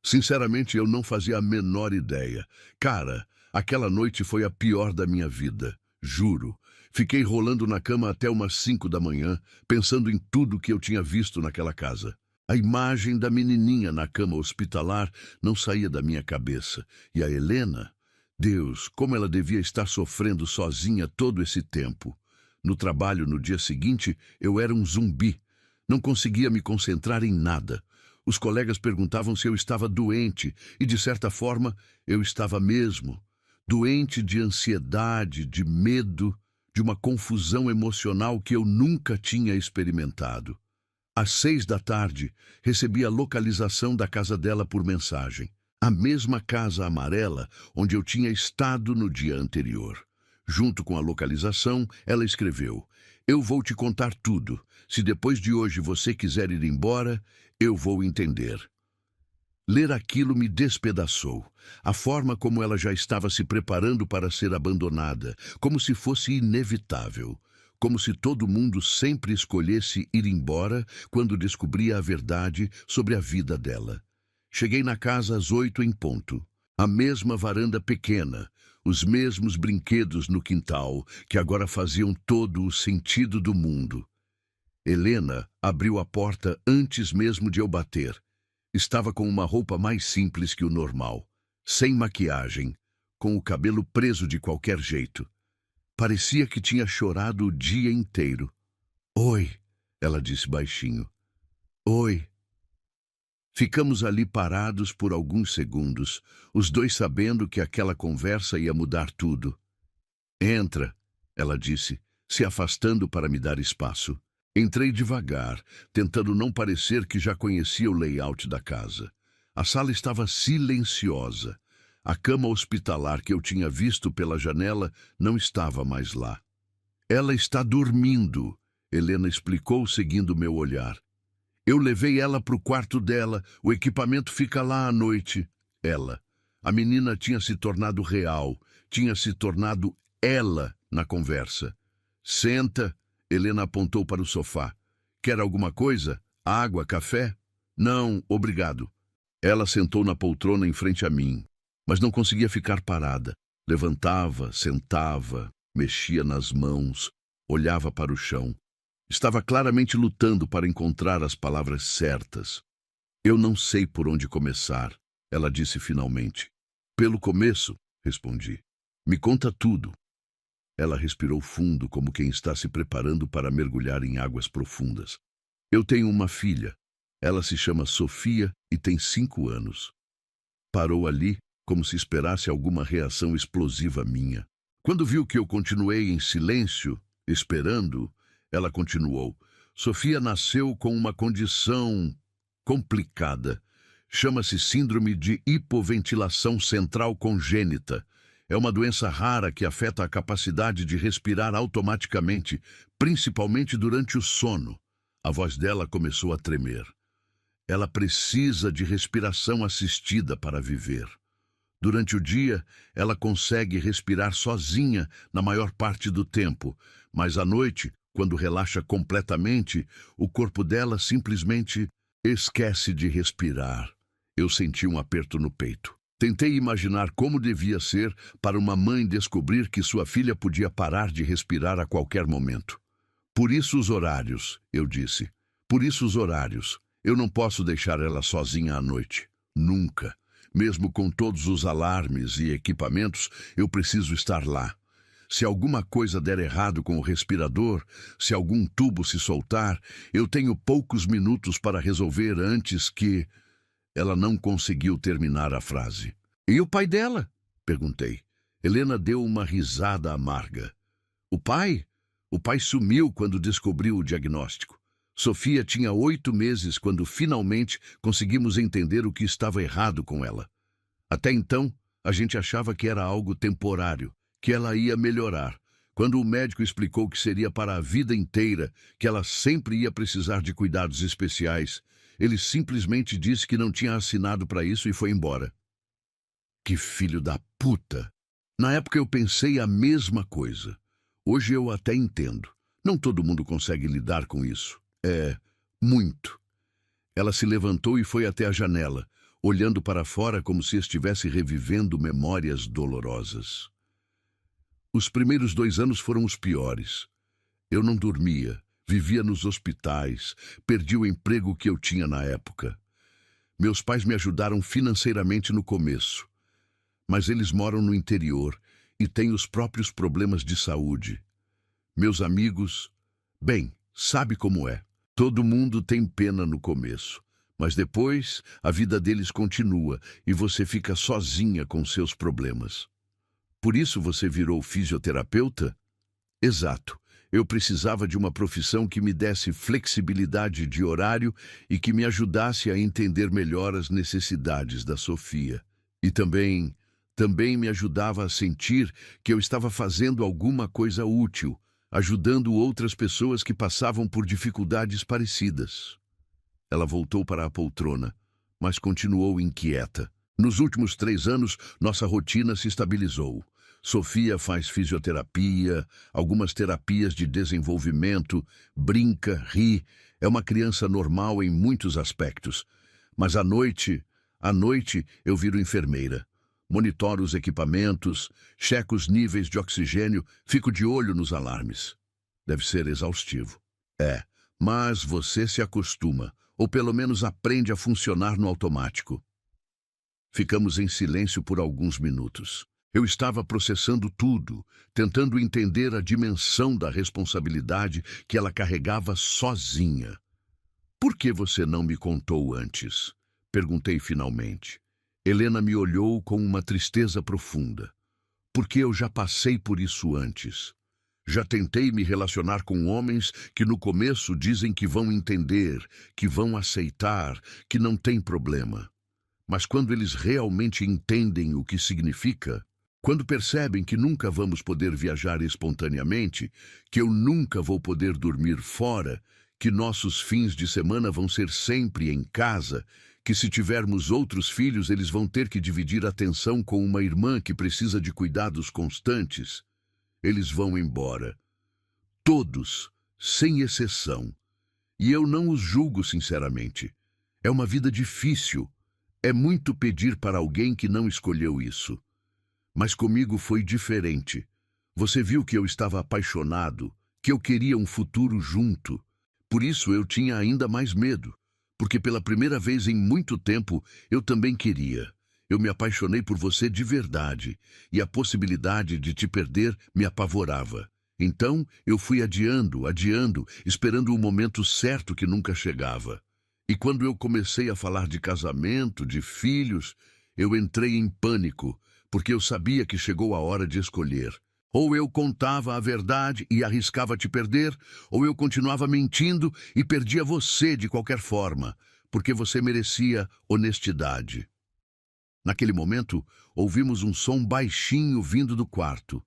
Sinceramente, eu não fazia a menor ideia. Cara, aquela noite foi a pior da minha vida. Juro. Fiquei rolando na cama até umas 5 da manhã, pensando em tudo que eu tinha visto naquela casa. A imagem da menininha na cama hospitalar não saía da minha cabeça. E a Helena? Deus, como ela devia estar sofrendo sozinha todo esse tempo. No trabalho, no dia seguinte, eu era um zumbi. Não conseguia me concentrar em nada. Os colegas perguntavam se eu estava doente, e de certa forma, eu estava mesmo. Doente de ansiedade, de medo, de uma confusão emocional que eu nunca tinha experimentado. Às 6 da tarde, recebi a localização da casa dela por mensagem. A mesma casa amarela onde eu tinha estado no dia anterior. Junto com a localização, ela escreveu: "Eu vou te contar tudo. Se depois de hoje você quiser ir embora, eu vou entender." Ler aquilo me despedaçou. A forma como ela já estava se preparando para ser abandonada, como se fosse inevitável. Como se todo mundo sempre escolhesse ir embora quando descobria a verdade sobre a vida dela. Cheguei na casa às 8 em ponto. A mesma varanda pequena, os mesmos brinquedos no quintal, que agora faziam todo o sentido do mundo. Helena abriu a porta antes mesmo de eu bater. Estava com uma roupa mais simples que o normal, sem maquiagem, com o cabelo preso de qualquer jeito. Parecia que tinha chorado o dia inteiro. "Oi", ela disse baixinho. "Oi." Ficamos ali parados por alguns segundos, os dois sabendo que aquela conversa ia mudar tudo. "Entra", ela disse, se afastando para me dar espaço. Entrei devagar, tentando não parecer que já conhecia o layout da casa. A sala estava silenciosa. A cama hospitalar que eu tinha visto pela janela não estava mais lá. "Ela está dormindo", Helena explicou seguindo meu olhar. "Eu levei ela para o quarto dela, o equipamento fica lá à noite." Ela. A menina tinha se tornado real, tinha se tornado ela na conversa. "Senta", Helena apontou para o sofá. "Quer alguma coisa? Água, café?" "Não, obrigado." Ela sentou na poltrona em frente a mim, mas não conseguia ficar parada. Levantava, sentava, mexia nas mãos, olhava para o chão. Estava claramente lutando para encontrar as palavras certas. "Eu não sei por onde começar", ela disse finalmente. "Pelo começo", respondi. "Me conta tudo." Ela respirou fundo, como quem está se preparando para mergulhar em águas profundas. "Eu tenho uma filha. Ela se chama Sofia e tem 5 anos." Parou ali, como se esperasse alguma reação explosiva minha. Quando viu que eu continuei em silêncio, esperando, ela continuou: "Sofia nasceu com uma condição complicada. Chama-se Síndrome de Hipoventilação Central Congênita. É uma doença rara que afeta a capacidade de respirar automaticamente, principalmente durante o sono." A voz dela começou a tremer. "Ela precisa de respiração assistida para viver. Durante o dia, ela consegue respirar sozinha na maior parte do tempo, mas à noite, quando relaxa completamente, o corpo dela simplesmente esquece de respirar." Eu senti um aperto no peito. Tentei imaginar como devia ser para uma mãe descobrir que sua filha podia parar de respirar a qualquer momento. "Por isso os horários", eu disse. "Por isso os horários. Eu não posso deixar ela sozinha à noite. Nunca. Mesmo com todos os alarmes e equipamentos, eu preciso estar lá. Se alguma coisa der errado com o respirador, se algum tubo se soltar, eu tenho poucos minutos para resolver antes que..." Ela não conseguiu terminar a frase. "E o pai dela?" perguntei. Helena deu uma risada amarga. "O pai? O pai sumiu quando descobriu o diagnóstico. Sofia tinha 8 meses quando finalmente conseguimos entender o que estava errado com ela. Até então, a gente achava que era algo temporário, que ela ia melhorar. Quando o médico explicou que seria para a vida inteira, que ela sempre ia precisar de cuidados especiais, ele simplesmente disse que não tinha assinado para isso e foi embora." Que filho da puta! Na época eu pensei a mesma coisa. Hoje eu até entendo. Não todo mundo consegue lidar com isso. Muito. Ela se levantou e foi até a janela, olhando para fora como se estivesse revivendo memórias dolorosas. Os primeiros 2 anos foram os piores. Eu não dormia, vivia nos hospitais, perdi o emprego que eu tinha na época. Meus pais me ajudaram financeiramente no começo, mas eles moram no interior e têm os próprios problemas de saúde. Meus amigos, bem, sabe como é. Todo mundo tem pena no começo, mas depois a vida deles continua e você fica sozinha com seus problemas. Por isso você virou fisioterapeuta? Exato. Eu precisava de uma profissão que me desse flexibilidade de horário e que me ajudasse a entender melhor as necessidades da Sofia. E também me ajudava a sentir que eu estava fazendo alguma coisa útil, ajudando outras pessoas que passavam por dificuldades parecidas. Ela voltou para a poltrona, mas continuou inquieta. Nos últimos 3 anos, nossa rotina se estabilizou. Sofia faz fisioterapia, algumas terapias de desenvolvimento, brinca, ri, é uma criança normal em muitos aspectos. Mas à noite eu viro enfermeira. Monitoro os equipamentos, checo os níveis de oxigênio, fico de olho nos alarmes. Deve ser exaustivo. É, mas você se acostuma, ou pelo menos aprende a funcionar no automático. Ficamos em silêncio por alguns minutos. Eu estava processando tudo, tentando entender a dimensão da responsabilidade que ela carregava sozinha. Por que você não me contou antes? Perguntei finalmente. Helena me olhou com uma tristeza profunda. Porque eu já passei por isso antes. Já tentei me relacionar com homens que no começo dizem que vão entender, que vão aceitar, que não tem problema. Mas quando eles realmente entendem o que significa, quando percebem que nunca vamos poder viajar espontaneamente, que eu nunca vou poder dormir fora, que nossos fins de semana vão ser sempre em casa, que se tivermos outros filhos eles vão ter que dividir a atenção com uma irmã que precisa de cuidados constantes, eles vão embora. Todos, sem exceção. E eu não os julgo sinceramente. É uma vida difícil. É muito pedir para alguém que não escolheu isso. Mas comigo foi diferente. Você viu que eu estava apaixonado, que eu queria um futuro junto. Por isso eu tinha ainda mais medo, porque pela primeira vez em muito tempo eu também queria. Eu me apaixonei por você de verdade, e a possibilidade de te perder me apavorava. Então eu fui adiando, esperando o momento certo que nunca chegava. E quando eu comecei a falar de casamento, de filhos, eu entrei em pânico, porque eu sabia que chegou a hora de escolher. Ou eu contava a verdade e arriscava te perder, ou eu continuava mentindo e perdia você de qualquer forma, porque você merecia honestidade. Naquele momento, ouvimos um som baixinho vindo do quarto,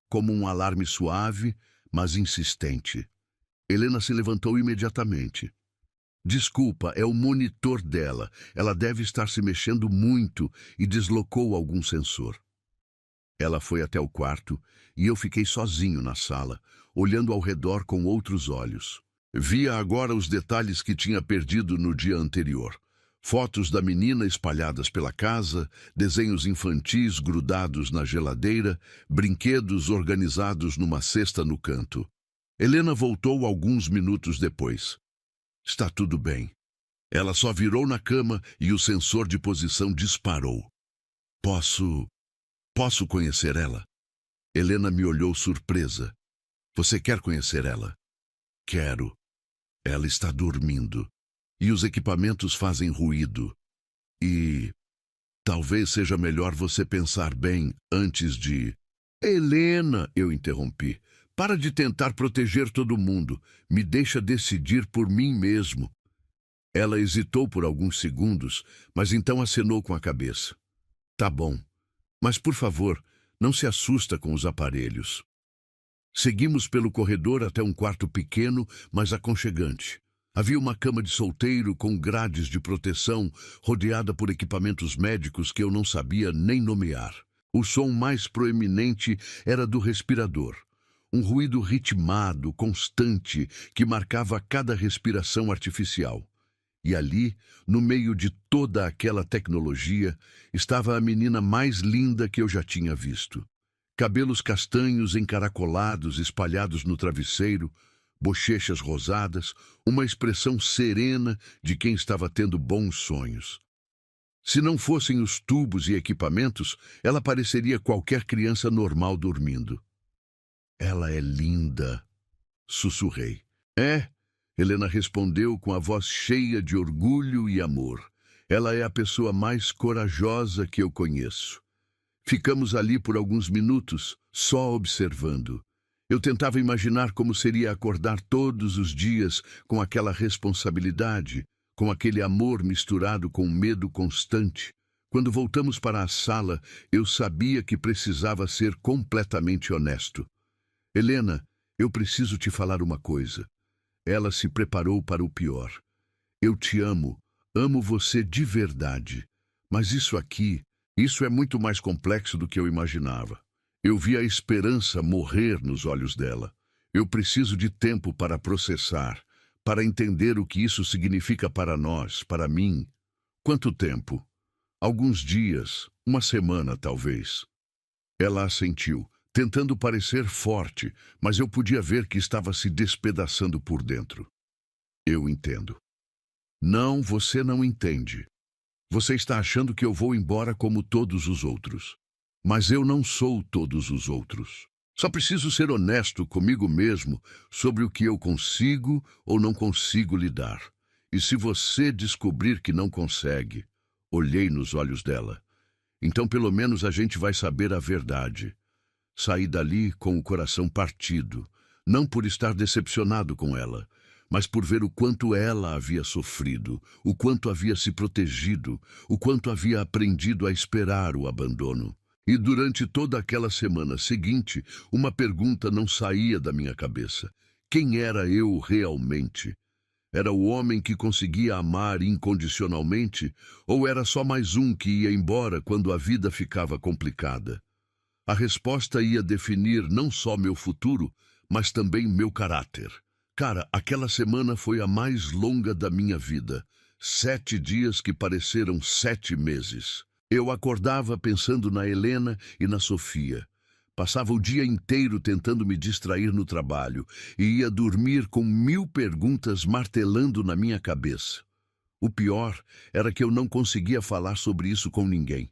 como um alarme suave, mas insistente. Helena se levantou imediatamente. Desculpa, é o monitor dela. Ela deve estar se mexendo muito e deslocou algum sensor. Ela foi até o quarto e eu fiquei sozinho na sala, olhando ao redor com outros olhos. Via agora os detalhes que tinha perdido no dia anterior. Fotos da menina espalhadas pela casa, desenhos infantis grudados na geladeira, brinquedos organizados numa cesta no canto. Helena voltou alguns minutos depois. Está tudo bem. Ela só virou na cama e o sensor de posição disparou. Posso conhecer ela? Helena me olhou surpresa. Você quer conhecer ela? Quero. Ela está dormindo. E os equipamentos fazem ruído. E talvez seja melhor você pensar bem antes de... Helena, eu interrompi. Para de tentar proteger todo mundo. Me deixa decidir por mim mesmo. Ela hesitou por alguns segundos, mas então acenou com a cabeça. Tá bom. Mas, por favor, não se assusta com os aparelhos. Seguimos pelo corredor até um quarto pequeno, mas aconchegante. Havia uma cama de solteiro com grades de proteção, rodeada por equipamentos médicos que eu não sabia nem nomear. O som mais proeminente era do respirador. Um ruído ritmado, constante, que marcava cada respiração artificial. E ali, no meio de toda aquela tecnologia, estava a menina mais linda que eu já tinha visto. Cabelos castanhos encaracolados, espalhados no travesseiro, bochechas rosadas, uma expressão serena de quem estava tendo bons sonhos. Se não fossem os tubos e equipamentos, ela pareceria qualquer criança normal dormindo. Ela é linda, sussurrei. É, Helena respondeu com a voz cheia de orgulho e amor. Ela é a pessoa mais corajosa que eu conheço. Ficamos ali por alguns minutos, só observando. Eu tentava imaginar como seria acordar todos os dias com aquela responsabilidade, com aquele amor misturado com medo constante. Quando voltamos para a sala, eu sabia que precisava ser completamente honesto. Helena, eu preciso te falar uma coisa. Ela se preparou para o pior. Eu te amo, amo você de verdade. Mas isso é muito mais complexo do que eu imaginava. Eu vi a esperança morrer nos olhos dela. Eu preciso de tempo para processar, para entender o que isso significa para nós, para mim. Quanto tempo? Alguns dias, uma semana talvez. Ela assentiu, tentando parecer forte, mas eu podia ver que estava se despedaçando por dentro. Eu entendo. Não, você não entende. Você está achando que eu vou embora como todos os outros. Mas eu não sou todos os outros. Só preciso ser honesto comigo mesmo sobre o que eu consigo ou não consigo lidar. E se você descobrir que não consegue, olhei nos olhos dela, então pelo menos a gente vai saber a verdade. Saí dali com o coração partido, não por estar decepcionado com ela, mas por ver o quanto ela havia sofrido, o quanto havia se protegido, o quanto havia aprendido a esperar o abandono. E durante toda aquela semana seguinte, uma pergunta não saía da minha cabeça. Quem era eu realmente? Era o homem que conseguia amar incondicionalmente, ou era só mais um que ia embora quando a vida ficava complicada? A resposta ia definir não só meu futuro, mas também meu caráter. Cara, aquela semana foi a mais longa da minha vida. 7 dias que pareceram 7 meses. Eu acordava pensando na Helena e na Sofia. Passava o dia inteiro tentando me distrair no trabalho e ia dormir com 1000 perguntas martelando na minha cabeça. O pior era que eu não conseguia falar sobre isso com ninguém.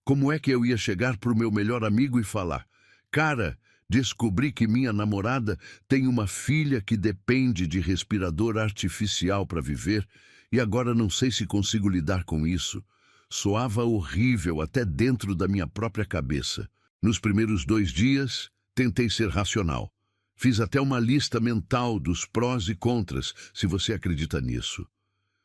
Como é que eu ia chegar para o meu melhor amigo e falar: cara, descobri que minha namorada tem uma filha que depende de respirador artificial para viver e agora não sei se consigo lidar com isso. Soava horrível até dentro da minha própria cabeça. Nos primeiros 2 dias, tentei ser racional. Fiz até uma lista mental dos prós e contras, se você acredita nisso.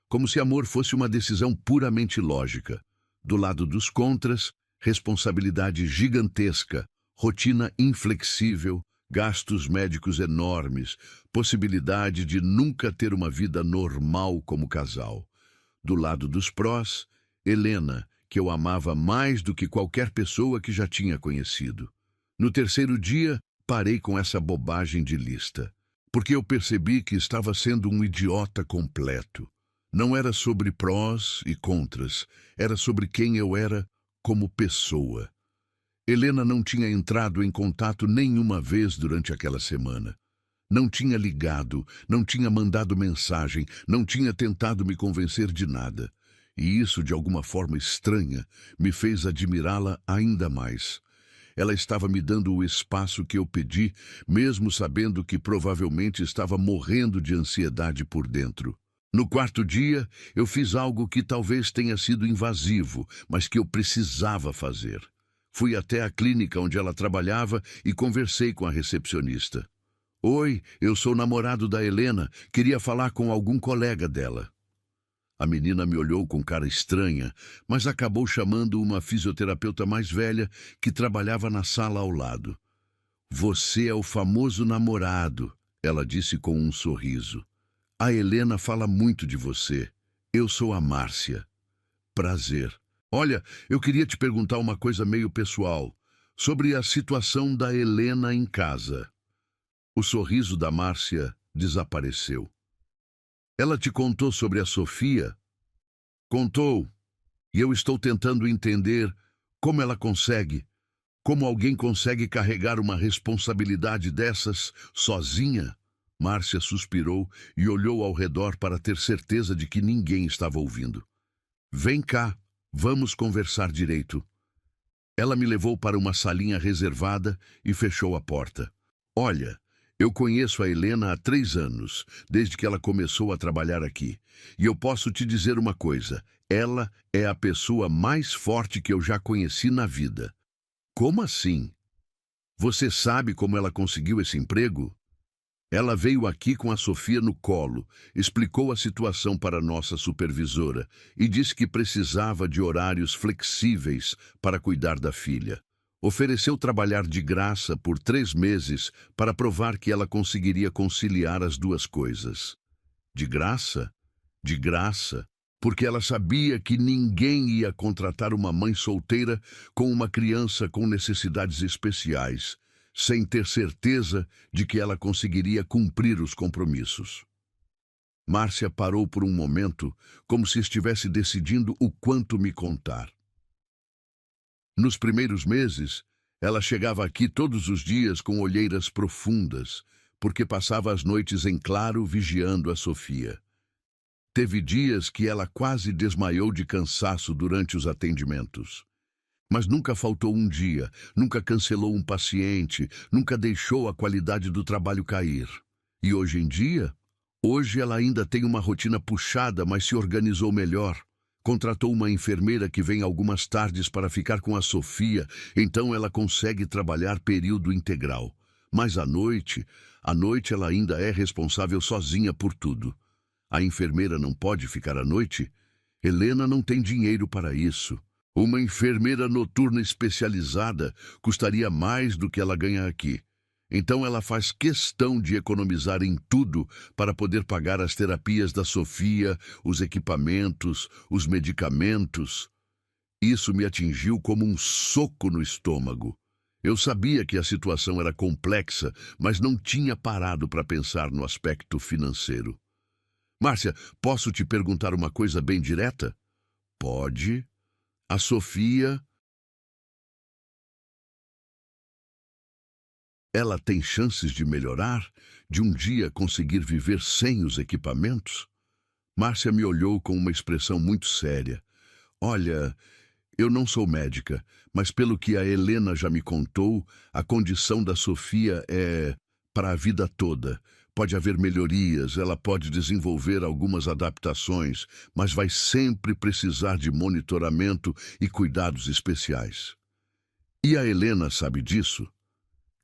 Como se amor fosse uma decisão puramente lógica. Do lado dos contras, responsabilidade gigantesca, rotina inflexível, gastos médicos enormes, possibilidade de nunca ter uma vida normal como casal. Do lado dos prós, Helena, que eu amava mais do que qualquer pessoa que já tinha conhecido. No 3º dia, parei com essa bobagem de lista, porque eu percebi que estava sendo um idiota completo. Não era sobre prós e contras, era sobre quem eu era como pessoa. Helena não tinha entrado em contato nenhuma vez durante aquela semana. Não tinha ligado, não tinha mandado mensagem, não tinha tentado me convencer de nada. E isso, de alguma forma estranha, me fez admirá-la ainda mais. Ela estava me dando o espaço que eu pedi, mesmo sabendo que provavelmente estava morrendo de ansiedade por dentro. No 4º dia, eu fiz algo que talvez tenha sido invasivo, mas que eu precisava fazer. Fui até a clínica onde ela trabalhava e conversei com a recepcionista. Oi, eu sou namorado da Helena, queria falar com algum colega dela. A menina me olhou com cara estranha, mas acabou chamando uma fisioterapeuta mais velha que trabalhava na sala ao lado. Você é o famoso namorado, ela disse com um sorriso. A Helena fala muito de você. Eu sou a Márcia. Prazer. Olha, eu queria te perguntar uma coisa meio pessoal, sobre a situação da Helena em casa. O sorriso da Márcia desapareceu. Ela te contou sobre a Sofia? Contou. E eu estou tentando entender como ela consegue. Como alguém consegue carregar uma responsabilidade dessas sozinha? Márcia suspirou e olhou ao redor para ter certeza de que ninguém estava ouvindo. Vem cá, vamos conversar direito. Ela me levou para uma salinha reservada e fechou a porta. Olha, eu conheço a Helena há 3 anos, desde que ela começou a trabalhar aqui. E eu posso te dizer uma coisa, ela é a pessoa mais forte que eu já conheci na vida. Como assim? Você sabe como ela conseguiu esse emprego? Ela veio aqui com a Sofia no colo, explicou a situação para nossa supervisora e disse que precisava de horários flexíveis para cuidar da filha. Ofereceu trabalhar de graça por 3 meses para provar que ela conseguiria conciliar as duas coisas. De graça? De graça, porque ela sabia que ninguém ia contratar uma mãe solteira com uma criança com necessidades especiais, sem ter certeza de que ela conseguiria cumprir os compromissos. Márcia parou por um momento, como se estivesse decidindo o quanto me contar. Nos primeiros meses, ela chegava aqui todos os dias com olheiras profundas, porque passava as noites em claro vigiando a Sofia. Teve dias que ela quase desmaiou de cansaço durante os atendimentos. Mas nunca faltou um dia, nunca cancelou um paciente, nunca deixou a qualidade do trabalho cair. E hoje em dia? Hoje ela ainda tem uma rotina puxada, mas se organizou melhor. Contratou uma enfermeira que vem algumas tardes para ficar com a Sofia, então ela consegue trabalhar período integral. Mas à noite ela ainda é responsável sozinha por tudo. A enfermeira não pode ficar à noite? Helena não tem dinheiro para isso. Uma enfermeira noturna especializada custaria mais do que ela ganha aqui. Então ela faz questão de economizar em tudo para poder pagar as terapias da Sofia, os equipamentos, os medicamentos. Isso me atingiu como um soco no estômago. Eu sabia que a situação era complexa, mas não tinha parado para pensar no aspecto financeiro. Márcia, posso te perguntar uma coisa bem direta? Pode. A Sofia, ela tem chances de melhorar, de um dia conseguir viver sem os equipamentos? Márcia me olhou com uma expressão muito séria. Olha, eu não sou médica, mas pelo que a Helena já me contou, a condição da Sofia é para a vida toda. Pode haver melhorias, ela pode desenvolver algumas adaptações, mas vai sempre precisar de monitoramento e cuidados especiais. E a Helena sabe disso?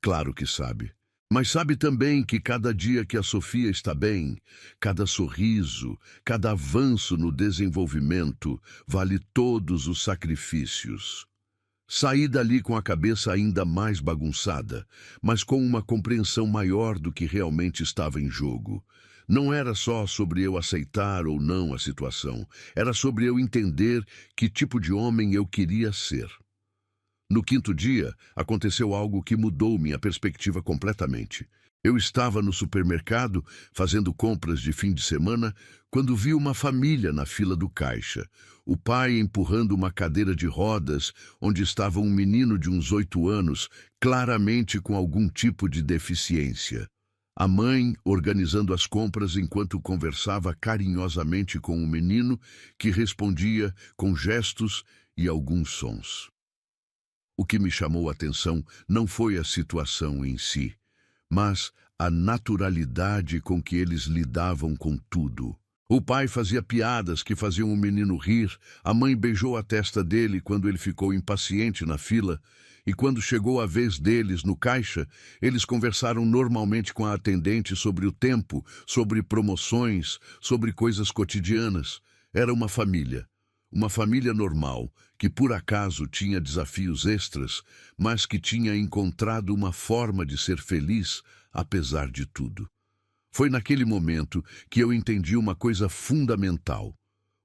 Claro que sabe. Mas sabe também que cada dia que a Sofia está bem, cada sorriso, cada avanço no desenvolvimento, vale todos os sacrifícios. Saí dali com a cabeça ainda mais bagunçada, mas com uma compreensão maior do que realmente estava em jogo. Não era só sobre eu aceitar ou não a situação, era sobre eu entender que tipo de homem eu queria ser. No 5º dia, aconteceu algo que mudou minha perspectiva completamente. Eu estava no supermercado, fazendo compras de fim de semana, quando vi uma família na fila do caixa. O pai empurrando uma cadeira de rodas, onde estava um menino de uns 8 anos, claramente com algum tipo de deficiência. A mãe organizando as compras enquanto conversava carinhosamente com o menino, que respondia com gestos e alguns sons. O que me chamou a atenção não foi a situação em si, mas a naturalidade com que eles lidavam com tudo. O pai fazia piadas que faziam o menino rir, a mãe beijou a testa dele quando ele ficou impaciente na fila, e quando chegou a vez deles no caixa, eles conversaram normalmente com a atendente sobre o tempo, sobre promoções, sobre coisas cotidianas. Era uma família normal, que por acaso tinha desafios extras, mas que tinha encontrado uma forma de ser feliz, apesar de tudo. Foi naquele momento que eu entendi uma coisa fundamental.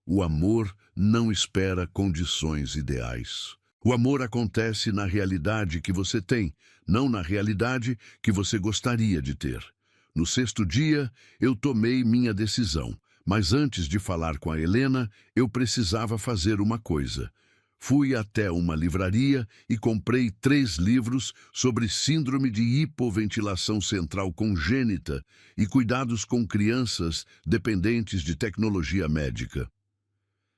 O amor não espera condições ideais. O amor acontece na realidade que você tem, não na realidade que você gostaria de ter. No 6º dia, eu tomei minha decisão, mas antes de falar com a Helena, eu precisava fazer uma coisa. Fui até uma livraria e comprei 3 livros sobre síndrome de hipoventilação central congênita e cuidados com crianças dependentes de tecnologia médica.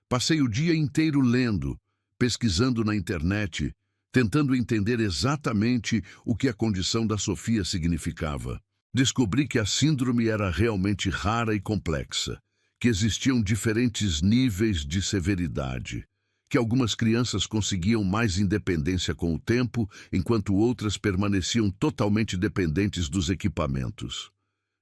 Passei o dia inteiro lendo, pesquisando na internet, tentando entender exatamente o que a condição da Sofia significava. Descobri que a síndrome era realmente rara e complexa, que existiam diferentes níveis de severidade, que algumas crianças conseguiam mais independência com o tempo, enquanto outras permaneciam totalmente dependentes dos equipamentos.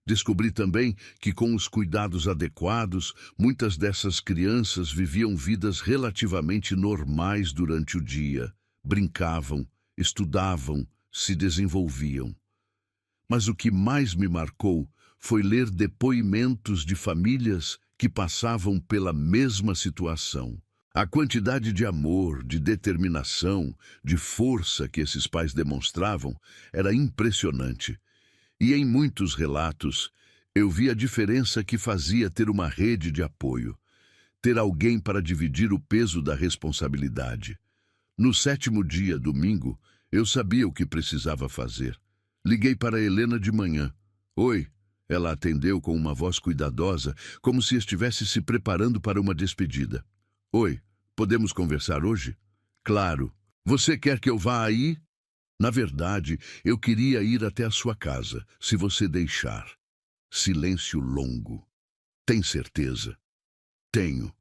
Descobri também que, com os cuidados adequados, muitas dessas crianças viviam vidas relativamente normais durante o dia, brincavam, estudavam, se desenvolviam. Mas o que mais me marcou foi ler depoimentos de famílias que passavam pela mesma situação. A quantidade de amor, de determinação, de força que esses pais demonstravam era impressionante. E em muitos relatos, eu vi a diferença que fazia ter uma rede de apoio, ter alguém para dividir o peso da responsabilidade. No 7º dia, domingo, eu sabia o que precisava fazer. Liguei para Helena de manhã. Oi, ela atendeu com uma voz cuidadosa, como se estivesse se preparando para uma despedida. Oi, podemos conversar hoje? Claro. Você quer que eu vá aí? Na verdade, eu queria ir até a sua casa, se você deixar. Silêncio longo. Tem certeza? Tenho.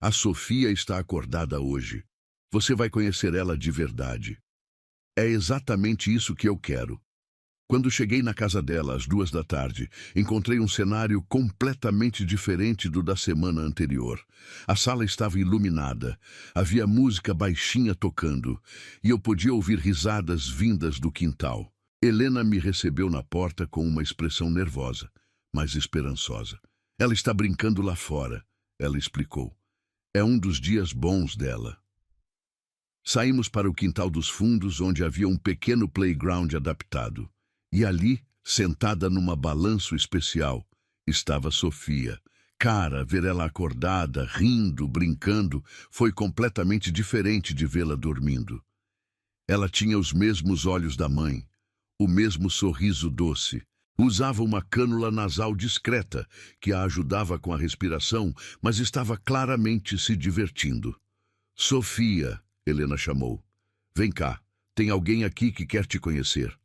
A Sofia está acordada hoje. Você vai conhecer ela de verdade. É exatamente isso que eu quero. Quando cheguei na casa dela às 2 da tarde, encontrei um cenário completamente diferente do da semana anterior. A sala estava iluminada, havia música baixinha tocando, e eu podia ouvir risadas vindas do quintal. Helena me recebeu na porta com uma expressão nervosa, mas esperançosa. Ela está brincando lá fora, ela explicou. É um dos dias bons dela. Saímos para o quintal dos fundos, onde havia um pequeno playground adaptado. E ali, sentada numa balanço especial, estava Sofia. Cara, ver ela acordada, rindo, brincando, foi completamente diferente de vê-la dormindo. Ela tinha os mesmos olhos da mãe, o mesmo sorriso doce. Usava uma cânula nasal discreta, que a ajudava com a respiração, mas estava claramente se divertindo. Sofia, Helena chamou. Vem cá, tem alguém aqui que quer te conhecer.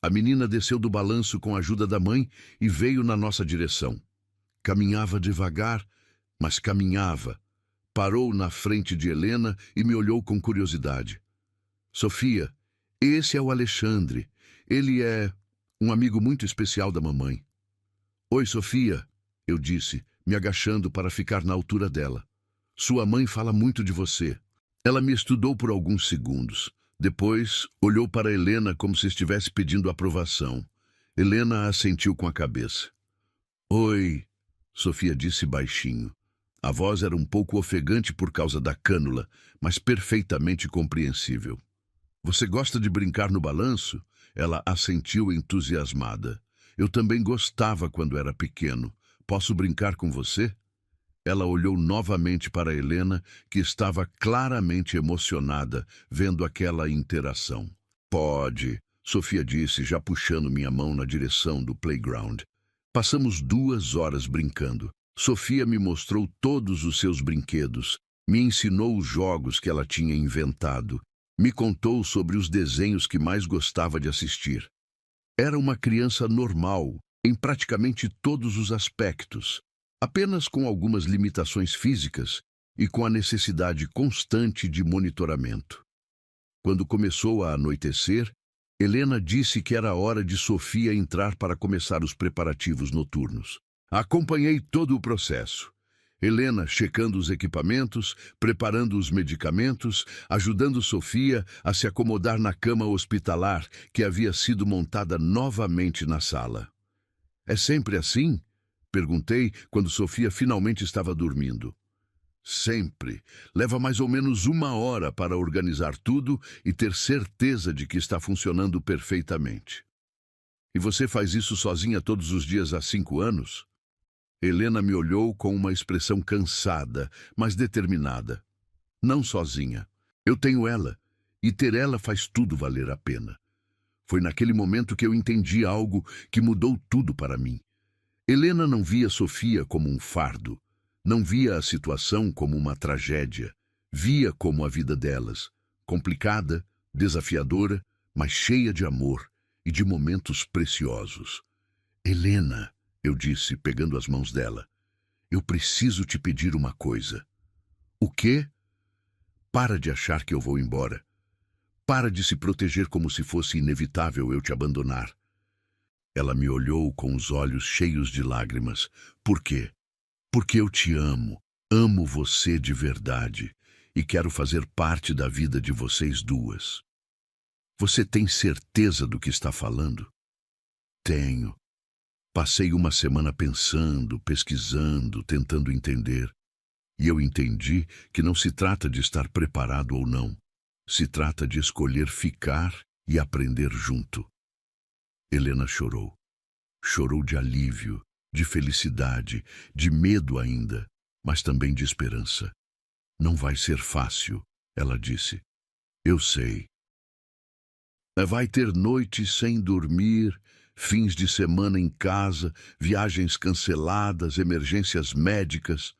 A menina desceu do balanço com a ajuda da mãe e veio na nossa direção. Caminhava devagar, mas caminhava. Parou na frente de Helena e me olhou com curiosidade. Sofia, esse é o Alexandre. Ele é um amigo muito especial da mamãe. Oi, Sofia, eu disse, me agachando para ficar na altura dela. Sua mãe fala muito de você. Ela me estudou por alguns segundos. Depois, olhou para Helena como se estivesse pedindo aprovação. Helena assentiu com a cabeça. Oi, Sofia disse baixinho. A voz era um pouco ofegante por causa da cânula, mas perfeitamente compreensível. Você gosta de brincar no balanço? Ela assentiu entusiasmada. Eu também gostava quando era pequeno. Posso brincar com você? Ela olhou novamente para Helena, que estava claramente emocionada, vendo aquela interação. Pode, Sofia disse, já puxando minha mão na direção do playground. Passamos 2 horas brincando. Sofia me mostrou todos os seus brinquedos, me ensinou os jogos que ela tinha inventado, me contou sobre os desenhos que mais gostava de assistir. Era uma criança normal, em praticamente todos os aspectos, apenas com algumas limitações físicas e com a necessidade constante de monitoramento. Quando começou a anoitecer, Helena disse que era hora de Sofia entrar para começar os preparativos noturnos. Acompanhei todo o processo. Helena checando os equipamentos, preparando os medicamentos, ajudando Sofia a se acomodar na cama hospitalar que havia sido montada novamente na sala. É sempre assim? Perguntei quando Sofia finalmente estava dormindo. Sempre. Leva mais ou menos 1 hora para organizar tudo e ter certeza de que está funcionando perfeitamente. E você faz isso sozinha todos os dias há 5 anos? Helena me olhou com uma expressão cansada, mas determinada. Não sozinha. Eu tenho ela, e ter ela faz tudo valer a pena. Foi naquele momento que eu entendi algo que mudou tudo para mim. Helena não via Sofia como um fardo. Não via a situação como uma tragédia. Via como a vida delas, complicada, desafiadora, mas cheia de amor e de momentos preciosos. Helena, eu disse, pegando as mãos dela, eu preciso te pedir uma coisa. O quê? Para de achar que eu vou embora. Para de se proteger como se fosse inevitável eu te abandonar. Ela me olhou com os olhos cheios de lágrimas. Por quê? Porque eu te amo. Amo você de verdade e quero fazer parte da vida de vocês duas. Você tem certeza do que está falando? Tenho. Passei uma semana pensando, pesquisando, tentando entender. E eu entendi que não se trata de estar preparado ou não. Se trata de escolher ficar e aprender junto. Helena chorou. Chorou de alívio, de felicidade, de medo ainda, mas também de esperança. Não vai ser fácil, ela disse. Eu sei. Vai ter noites sem dormir, fins de semana em casa, viagens canceladas, emergências médicas.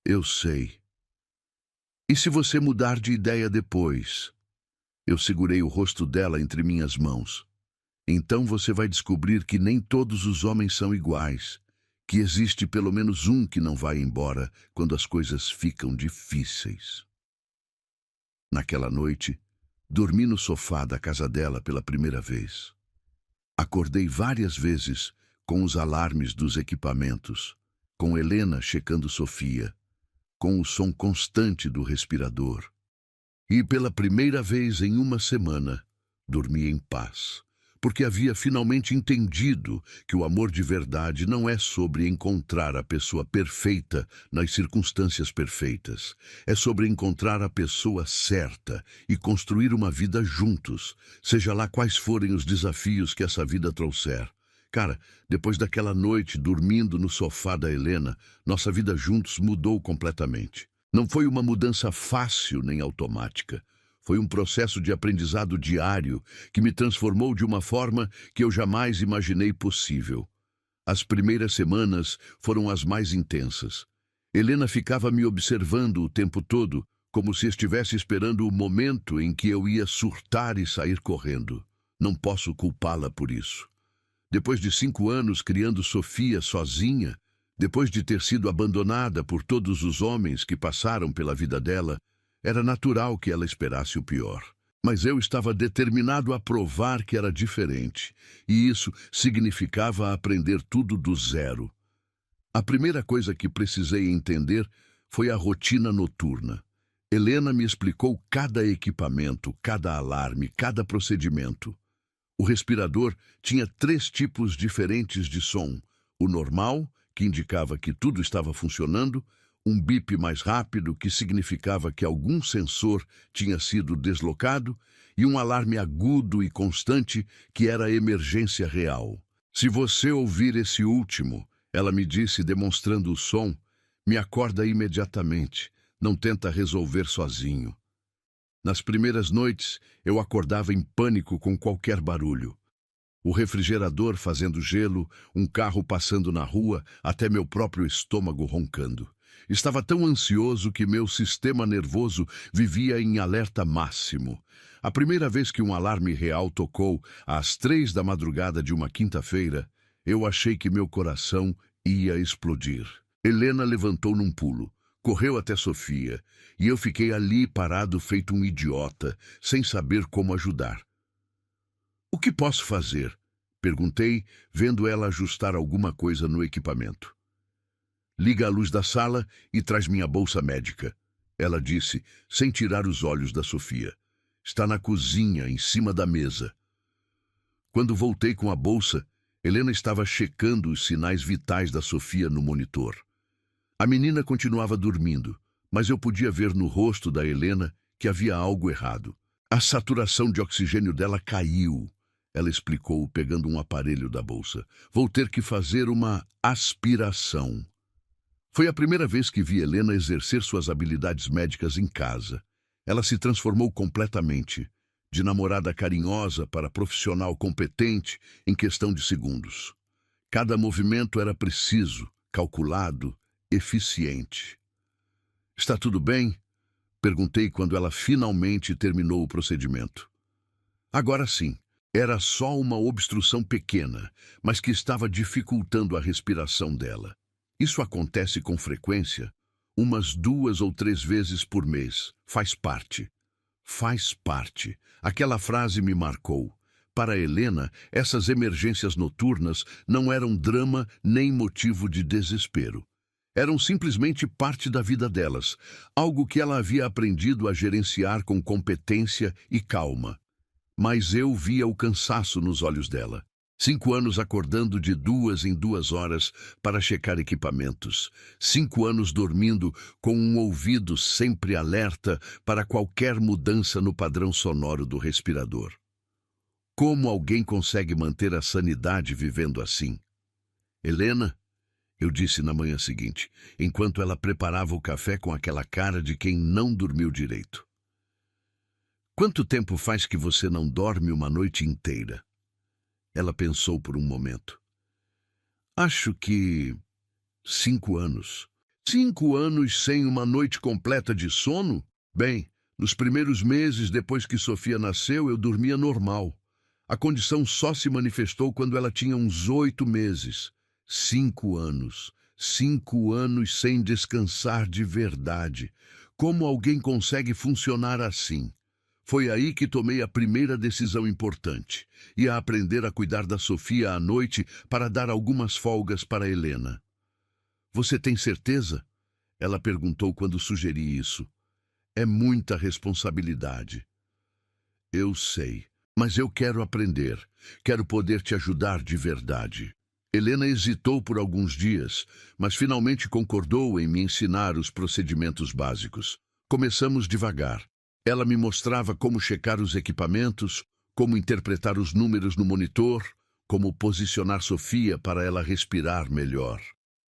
Eu sei. E se você mudar de ideia depois? Eu segurei o rosto dela entre minhas mãos. Então você vai descobrir que nem todos os homens são iguais, que existe pelo menos um que não vai embora quando as coisas ficam difíceis. Naquela noite, dormi no sofá da casa dela pela primeira vez. Acordei várias vezes com os alarmes dos equipamentos, com Helena checando Sofia, com o som constante do respirador. E pela primeira vez em uma semana, dormi em paz, porque havia finalmente entendido que o amor de verdade não é sobre encontrar a pessoa perfeita nas circunstâncias perfeitas. É sobre encontrar a pessoa certa e construir uma vida juntos, seja lá quais forem os desafios que essa vida trouxer. Cara, depois daquela noite dormindo no sofá da Helena, nossa vida juntos mudou completamente. Não foi uma mudança fácil nem automática. Foi um processo de aprendizado diário que me transformou de uma forma que eu jamais imaginei possível. As primeiras semanas foram as mais intensas. Helena ficava me observando o tempo todo, como se estivesse esperando o momento em que eu ia surtar e sair correndo. Não posso culpá-la por isso. Depois de 5 anos criando Sofia sozinha, depois de ter sido abandonada por todos os homens que passaram pela vida dela, era natural que ela esperasse o pior. Mas eu estava determinado a provar que era diferente, e isso significava aprender tudo do zero. A primeira coisa que precisei entender foi a rotina noturna. Helena me explicou cada equipamento, cada alarme, cada procedimento. O respirador tinha 3 tipos diferentes de som. O normal, que indicava que tudo estava funcionando, um bip mais rápido, que significava que algum sensor tinha sido deslocado, e um alarme agudo e constante, que era a emergência real. Se você ouvir esse último, ela me disse, demonstrando o som, me acorda imediatamente, não tenta resolver sozinho. Nas primeiras noites, eu acordava em pânico com qualquer barulho. O refrigerador fazendo gelo, um carro passando na rua, até meu próprio estômago roncando. Estava tão ansioso que meu sistema nervoso vivia em alerta máximo. A primeira vez que um alarme real tocou, às 3 da madrugada de uma quinta-feira, eu achei que meu coração ia explodir. Helena levantou num pulo. Correu até Sofia, e eu fiquei ali parado feito um idiota, sem saber como ajudar. O que posso fazer? Perguntei, vendo ela ajustar alguma coisa no equipamento. Liga a luz da sala e traz minha bolsa médica, ela disse, sem tirar os olhos da Sofia. Está na cozinha, em cima da mesa. Quando voltei com a bolsa, Helena estava checando os sinais vitais da Sofia no monitor. A menina continuava dormindo, mas eu podia ver no rosto da Helena que havia algo errado. A saturação de oxigênio dela caiu, ela explicou, pegando um aparelho da bolsa. Vou ter que fazer uma aspiração. Foi a primeira vez que vi Helena exercer suas habilidades médicas em casa. Ela se transformou completamente, de namorada carinhosa para profissional competente em questão de segundos. Cada movimento era preciso, calculado, eficiente. Está tudo bem? Perguntei quando ela finalmente terminou o procedimento. Agora sim, era só uma obstrução pequena, mas que estava dificultando a respiração dela. Isso acontece com frequência, umas 2 ou 3 vezes por mês. Faz parte. Faz parte. Aquela frase me marcou. Para Helena, essas emergências noturnas não eram drama nem motivo de desespero. Eram simplesmente parte da vida delas, algo que ela havia aprendido a gerenciar com competência e calma. Mas eu via o cansaço nos olhos dela. 5 anos acordando de 2 em 2 horas para checar equipamentos. 5 anos dormindo com um ouvido sempre alerta para qualquer mudança no padrão sonoro do respirador. Como alguém consegue manter a sanidade vivendo assim? Helena, eu disse na manhã seguinte, enquanto ela preparava o café com aquela cara de quem não dormiu direito. Quanto tempo faz que você não dorme uma noite inteira? Ela pensou por um momento. Acho que 5 anos. 5 anos sem uma noite completa de sono? Bem, nos primeiros meses depois que Sofia nasceu, eu dormia normal. A condição só se manifestou quando ela tinha uns 8 meses. 5 anos. 5 anos sem descansar de verdade. Como alguém consegue funcionar assim? Foi aí que tomei a primeira decisão importante. Ia aprender a cuidar da Sofia à noite para dar algumas folgas para Helena. Você tem certeza? Ela perguntou quando sugeri isso. É muita responsabilidade. Eu sei, mas eu quero aprender. Quero poder te ajudar de verdade. Helena hesitou por alguns dias, mas finalmente concordou em me ensinar os procedimentos básicos. Começamos devagar. Ela me mostrava como checar os equipamentos, como interpretar os números no monitor, como posicionar Sofia para ela respirar melhor.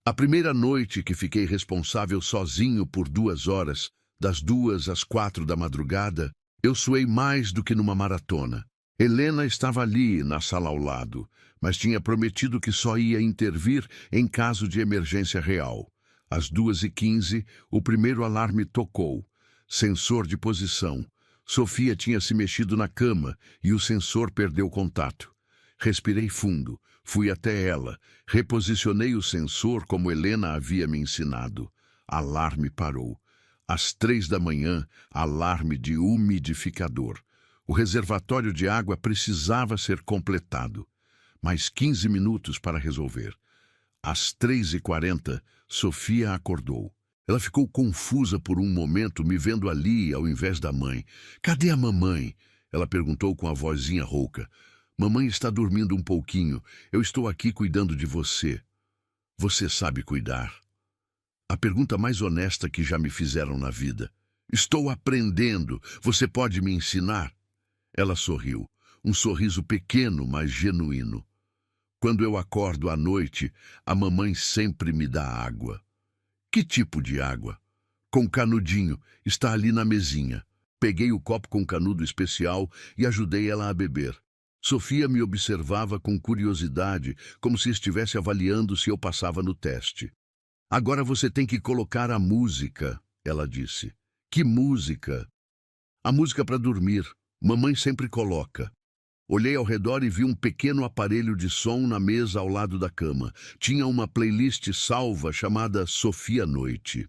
A primeira noite que fiquei responsável sozinho por 2 horas, das 2 às 4 da madrugada, eu suei mais do que numa maratona. Helena estava ali, na sala ao lado, mas tinha prometido que só ia intervir em caso de emergência real. Às 2h15, o primeiro alarme tocou. Sensor de posição. Sofia tinha se mexido na cama e o sensor perdeu contato. Respirei fundo, fui até ela, reposicionei o sensor como Helena havia me ensinado. Alarme parou. Às 3 da manhã, alarme de umidificador. O reservatório de água precisava ser completado. Mais 15 minutos para resolver. Às 3h40, Sofia acordou. Ela ficou confusa por um momento, me vendo ali ao invés da mãe. Cadê a mamãe? Ela perguntou com a vozinha rouca. Mamãe está dormindo um pouquinho. Eu estou aqui cuidando de você. Você sabe cuidar? A pergunta mais honesta que já me fizeram na vida. Estou aprendendo. Você pode me ensinar? Ela sorriu. Um sorriso pequeno, mas genuíno. Quando eu acordo à noite, a mamãe sempre me dá água. Que tipo de água? Com canudinho, está ali na mesinha. Peguei o copo com canudo especial e ajudei ela a beber. Sofia me observava com curiosidade, como se estivesse avaliando se eu passava no teste. Agora você tem que colocar a música, ela disse. Que música? A música para dormir. Mamãe sempre coloca. Olhei ao redor e vi um pequeno aparelho de som na mesa ao lado da cama. Tinha uma playlist salva chamada Sofia Noite.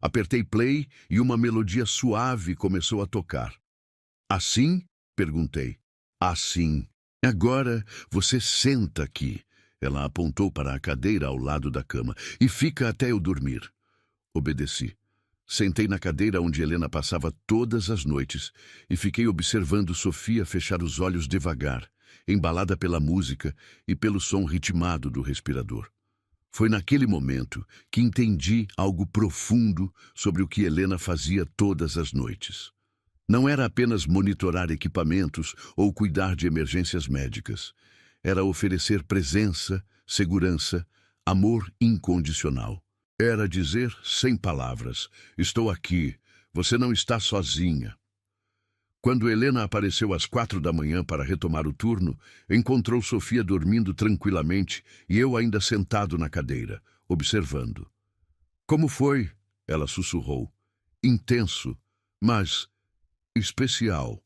Apertei play e uma melodia suave começou a tocar. Assim? Perguntei. Assim. Agora você senta aqui. Ela apontou para a cadeira ao lado da cama. E fica até eu dormir. Obedeci. Sentei na cadeira onde Helena passava todas as noites e fiquei observando Sofia fechar os olhos devagar, embalada pela música e pelo som ritmado do respirador. Foi naquele momento que entendi algo profundo sobre o que Helena fazia todas as noites. Não era apenas monitorar equipamentos ou cuidar de emergências médicas. Era oferecer presença, segurança, amor incondicional. Era dizer, sem palavras: estou aqui, você não está sozinha. Quando Helena apareceu às 4 da manhã para retomar o turno, encontrou Sofia dormindo tranquilamente e eu ainda sentado na cadeira, observando. Como foi? Ela sussurrou. Intenso, mas especial.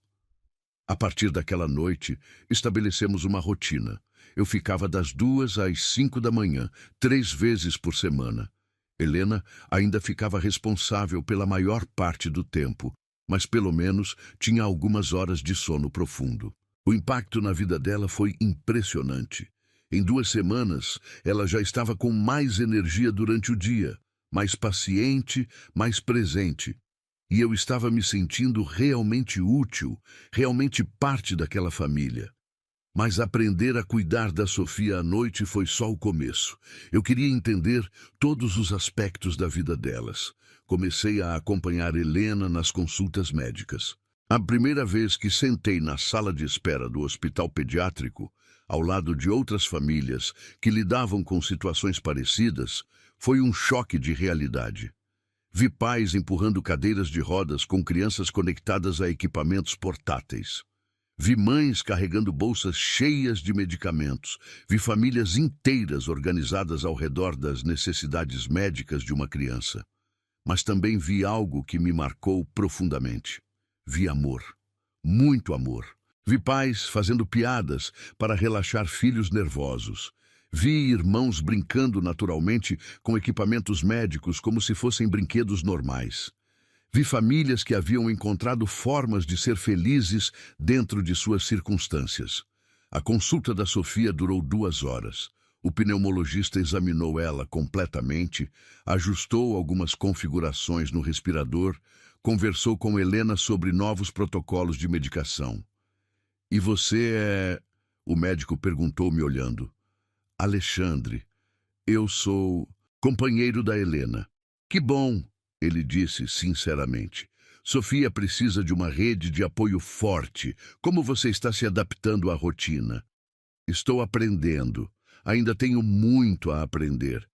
A partir daquela noite, estabelecemos uma rotina. Eu ficava das 2 às 5 da manhã, 3 vezes por semana. Helena ainda ficava responsável pela maior parte do tempo, mas pelo menos tinha algumas horas de sono profundo. O impacto na vida dela foi impressionante. Em 2 semanas, ela já estava com mais energia durante o dia, mais paciente, mais presente. E eu estava me sentindo realmente útil, realmente parte daquela família. Mas aprender a cuidar da Sofia à noite foi só o começo. Eu queria entender todos os aspectos da vida delas. Comecei a acompanhar Helena nas consultas médicas. A primeira vez que sentei na sala de espera do hospital pediátrico, ao lado de outras famílias que lidavam com situações parecidas, foi um choque de realidade. Vi pais empurrando cadeiras de rodas com crianças conectadas a equipamentos portáteis. Vi mães carregando bolsas cheias de medicamentos. Vi famílias inteiras organizadas ao redor das necessidades médicas de uma criança. Mas também vi algo que me marcou profundamente. Vi amor. Muito amor. Vi pais fazendo piadas para relaxar filhos nervosos. Vi irmãos brincando naturalmente com equipamentos médicos como se fossem brinquedos normais. Vi famílias que haviam encontrado formas de ser felizes dentro de suas circunstâncias. A consulta da Sofia durou 2 horas. O pneumologista examinou ela completamente, ajustou algumas configurações no respirador, conversou com Helena sobre novos protocolos de medicação. E você é... O médico perguntou me olhando. Alexandre, eu sou companheiro da Helena. Que bom! Ele disse sinceramente. Sofia precisa de uma rede de apoio forte. Como você está se adaptando à rotina? Estou aprendendo. Ainda tenho muito a aprender.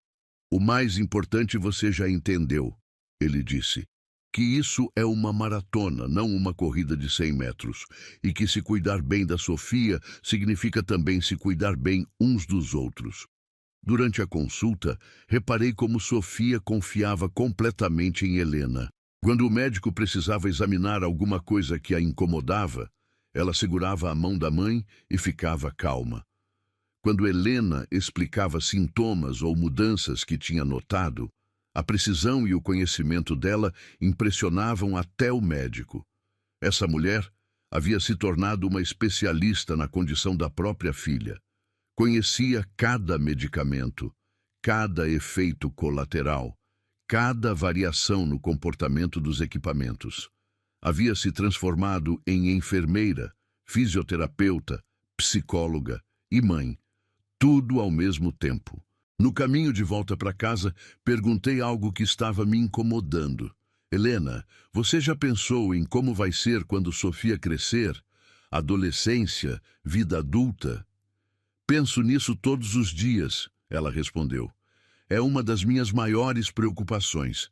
O mais importante você já entendeu, ele disse. Que isso é uma maratona, não uma corrida de 100 metros. E que se cuidar bem da Sofia significa também se cuidar bem uns dos outros. Durante a consulta, reparei como Sofia confiava completamente em Helena. Quando o médico precisava examinar alguma coisa que a incomodava, ela segurava a mão da mãe e ficava calma. Quando Helena explicava sintomas ou mudanças que tinha notado, a precisão e o conhecimento dela impressionavam até o médico. Essa mulher havia se tornado uma especialista na condição da própria filha. Conhecia cada medicamento, cada efeito colateral, cada variação no comportamento dos equipamentos. Havia se transformado em enfermeira, fisioterapeuta, psicóloga e mãe, tudo ao mesmo tempo. No caminho de volta para casa, perguntei algo que estava me incomodando. Helena, você já pensou em como vai ser quando Sofia crescer? Adolescência, vida adulta? Penso nisso todos os dias, ela respondeu. É uma das minhas maiores preocupações.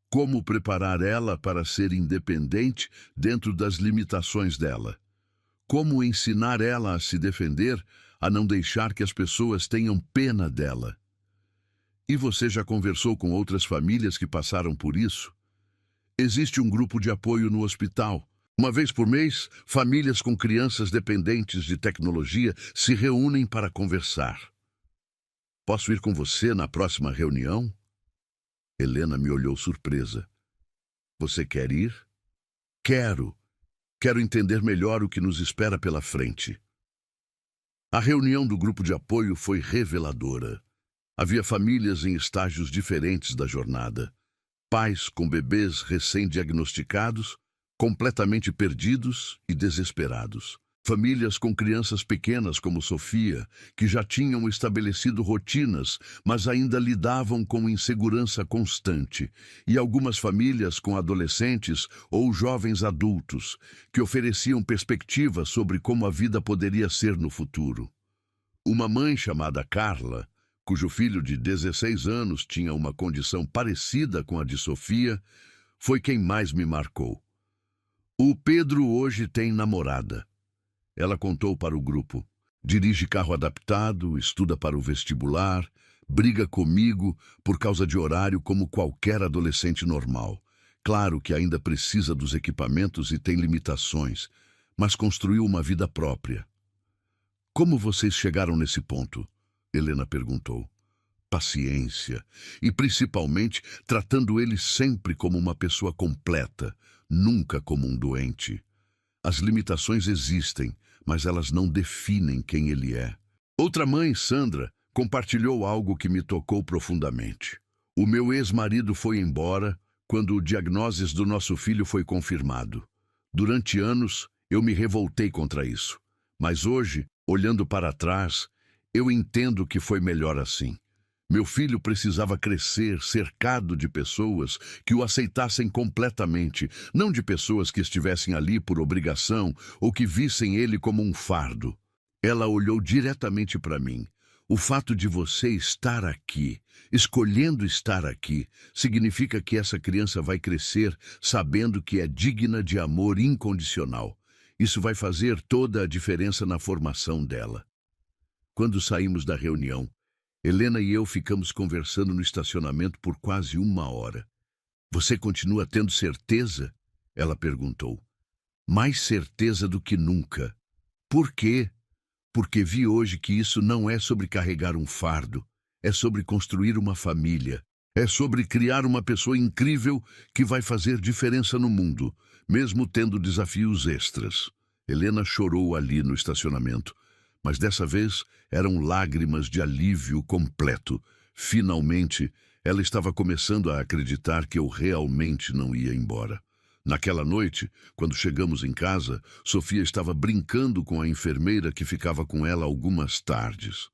Como preparar ela para ser independente dentro das limitações dela? Como ensinar ela a se defender, a não deixar que as pessoas tenham pena dela? E você já conversou com outras famílias que passaram por isso? Existe um grupo de apoio no hospital. Uma vez por mês, famílias com crianças dependentes de tecnologia se reúnem para conversar. Posso ir com você na próxima reunião? Helena me olhou surpresa. Você quer ir? Quero. Quero entender melhor o que nos espera pela frente. A reunião do grupo de apoio foi reveladora. Havia famílias em estágios diferentes da jornada. Pais com bebês recém-diagnosticados, completamente perdidos e desesperados. Famílias com crianças pequenas como Sofia, que já tinham estabelecido rotinas, mas ainda lidavam com insegurança constante. E algumas famílias com adolescentes ou jovens adultos, que ofereciam perspectivas sobre como a vida poderia ser no futuro. Uma mãe chamada Carla, cujo filho de 16 anos tinha uma condição parecida com a de Sofia, foi quem mais me marcou. O Pedro hoje tem namorada. Ela contou para o grupo. Dirige carro adaptado, estuda para o vestibular, briga comigo por causa de horário como qualquer adolescente normal. Claro que ainda precisa dos equipamentos e tem limitações, mas construiu uma vida própria. Como vocês chegaram nesse ponto? Helena perguntou. Paciência, e principalmente tratando ele sempre como uma pessoa completa, nunca como um doente. As limitações existem, mas elas não definem quem ele é. Outra mãe, Sandra, compartilhou algo que me tocou profundamente. O meu ex-marido foi embora quando o diagnóstico do nosso filho foi confirmado. Durante anos, eu me revoltei contra isso. Mas hoje, olhando para trás, eu entendo que foi melhor assim. Meu filho precisava crescer cercado de pessoas que o aceitassem completamente, não de pessoas que estivessem ali por obrigação ou que vissem ele como um fardo. Ela olhou diretamente para mim. O fato de você estar aqui, escolhendo estar aqui, significa que essa criança vai crescer sabendo que é digna de amor incondicional. Isso vai fazer toda a diferença na formação dela. Quando saímos da reunião, Helena e eu ficamos conversando no estacionamento por quase 1 hora. Você continua tendo certeza? Ela perguntou. Mais certeza do que nunca. Por quê? Porque vi hoje que isso não é sobre carregar um fardo, é sobre construir uma família, é sobre criar uma pessoa incrível que vai fazer diferença no mundo, mesmo tendo desafios extras. Helena chorou ali no estacionamento, mas dessa vez eram lágrimas de alívio completo. Finalmente, ela estava começando a acreditar que eu realmente não ia embora. Naquela noite, quando chegamos em casa, Sofia estava brincando com a enfermeira que ficava com ela algumas tardes.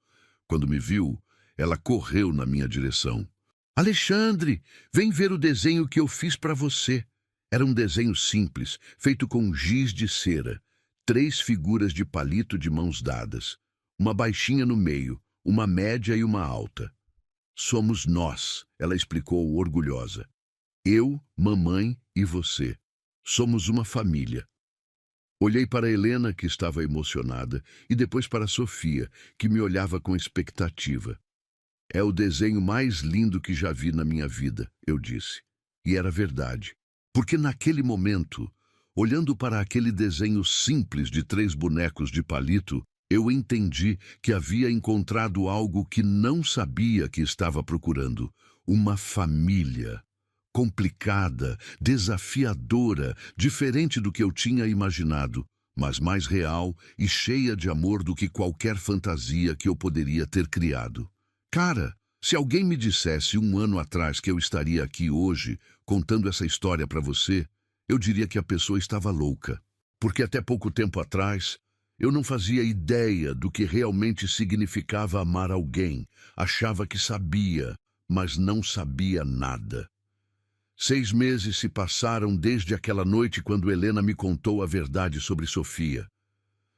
Quando me viu, ela correu na minha direção. Alexandre, vem ver o desenho que eu fiz para você. Era um desenho simples, feito com giz de cera. 3 figuras de palito de mãos dadas. Uma baixinha no meio, uma média e uma alta. Somos nós, ela explicou orgulhosa. Eu, mamãe e você. Somos uma família. Olhei para Helena, que estava emocionada, e depois para Sofia, que me olhava com expectativa. É o desenho mais lindo que já vi na minha vida, eu disse. E era verdade. Porque naquele momento, olhando para aquele desenho simples de 3 bonecos de palito, eu entendi que havia encontrado algo que não sabia que estava procurando. Uma família. Complicada, desafiadora, diferente do que eu tinha imaginado, mas mais real e cheia de amor do que qualquer fantasia que eu poderia ter criado. Cara, se alguém me dissesse 1 ano atrás que eu estaria aqui hoje, contando essa história para você, eu diria que a pessoa estava louca. Porque até pouco tempo atrás, eu não fazia ideia do que realmente significava amar alguém. Achava que sabia, mas não sabia nada. 6 meses se passaram desde aquela noite quando Helena me contou a verdade sobre Sofia.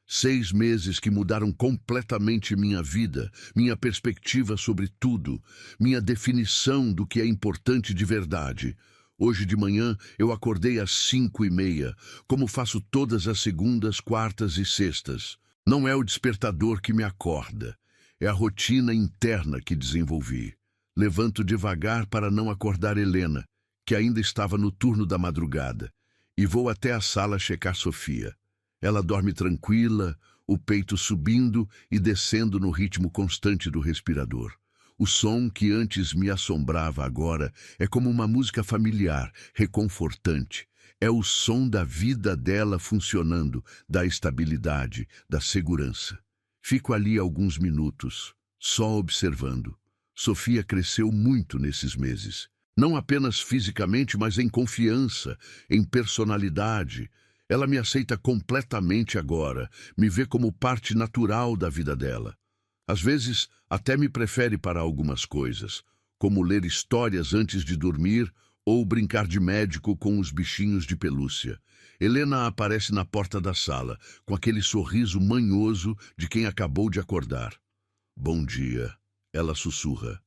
6 meses que mudaram completamente minha vida, minha perspectiva sobre tudo, minha definição do que é importante de verdade. Hoje de manhã eu acordei às 5h30, como faço todas as segundas, quartas e sextas. Não é o despertador que me acorda, é a rotina interna que desenvolvi. Levanto devagar para não acordar Helena, que ainda estava no turno da madrugada, e vou até a sala checar Sofia. Ela dorme tranquila, o peito subindo e descendo no ritmo constante do respirador. O som que antes me assombrava agora é como uma música familiar, reconfortante. É o som da vida dela funcionando, da estabilidade, da segurança. Fico ali alguns minutos, só observando. Sofia cresceu muito nesses meses. Não apenas fisicamente, mas em confiança, em personalidade. Ela me aceita completamente agora, me vê como parte natural da vida dela. Às vezes, até me prefere para algumas coisas, como ler histórias antes de dormir ou brincar de médico com os bichinhos de pelúcia. Helena aparece na porta da sala, com aquele sorriso manhoso de quem acabou de acordar. Bom dia, Ela sussurra.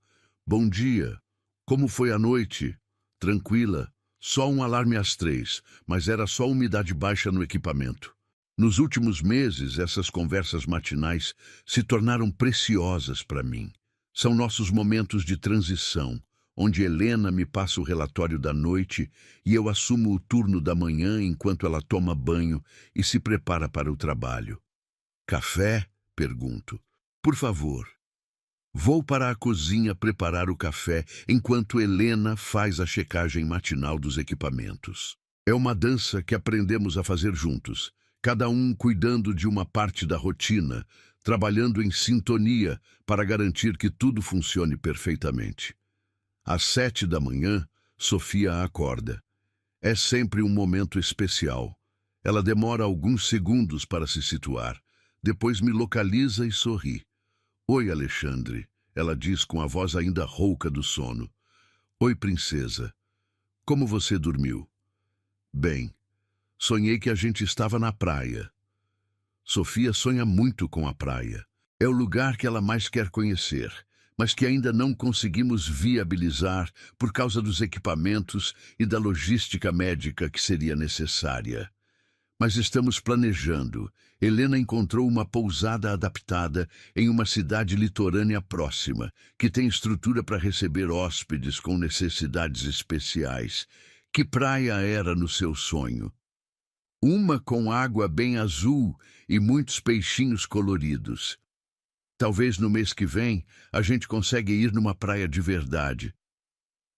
Bom dia. Como foi a noite? Tranquila. Só um alarme às 3, mas era só umidade baixa no equipamento. Nos últimos meses, essas conversas matinais se tornaram preciosas para mim. São nossos momentos de transição, onde Helena me passa o relatório da noite e eu assumo o turno da manhã enquanto ela toma banho e se prepara para o trabalho. Café? Pergunto. Por favor. Vou para a cozinha preparar o café enquanto Helena faz a checagem matinal dos equipamentos. É uma dança que aprendemos a fazer juntos, cada um cuidando de uma parte da rotina, trabalhando em sintonia para garantir que tudo funcione perfeitamente. Às 7 da manhã, Sofia acorda. É sempre um momento especial. Ela demora alguns segundos para se situar. Depois me localiza e sorri. Oi, Alexandre, ela diz com a voz ainda rouca do sono. Oi, princesa. Como você dormiu? Bem, sonhei que a gente estava na praia. Sofia sonha muito com a praia. É o lugar que ela mais quer conhecer, mas que ainda não conseguimos viabilizar por causa dos equipamentos e da logística médica que seria necessária. Mas estamos planejando. Helena encontrou uma pousada adaptada em uma cidade litorânea próxima, que tem estrutura para receber hóspedes com necessidades especiais. Que praia era no seu sonho? Uma com água bem azul e muitos peixinhos coloridos. Talvez no mês que vem a gente consiga ir numa praia de verdade.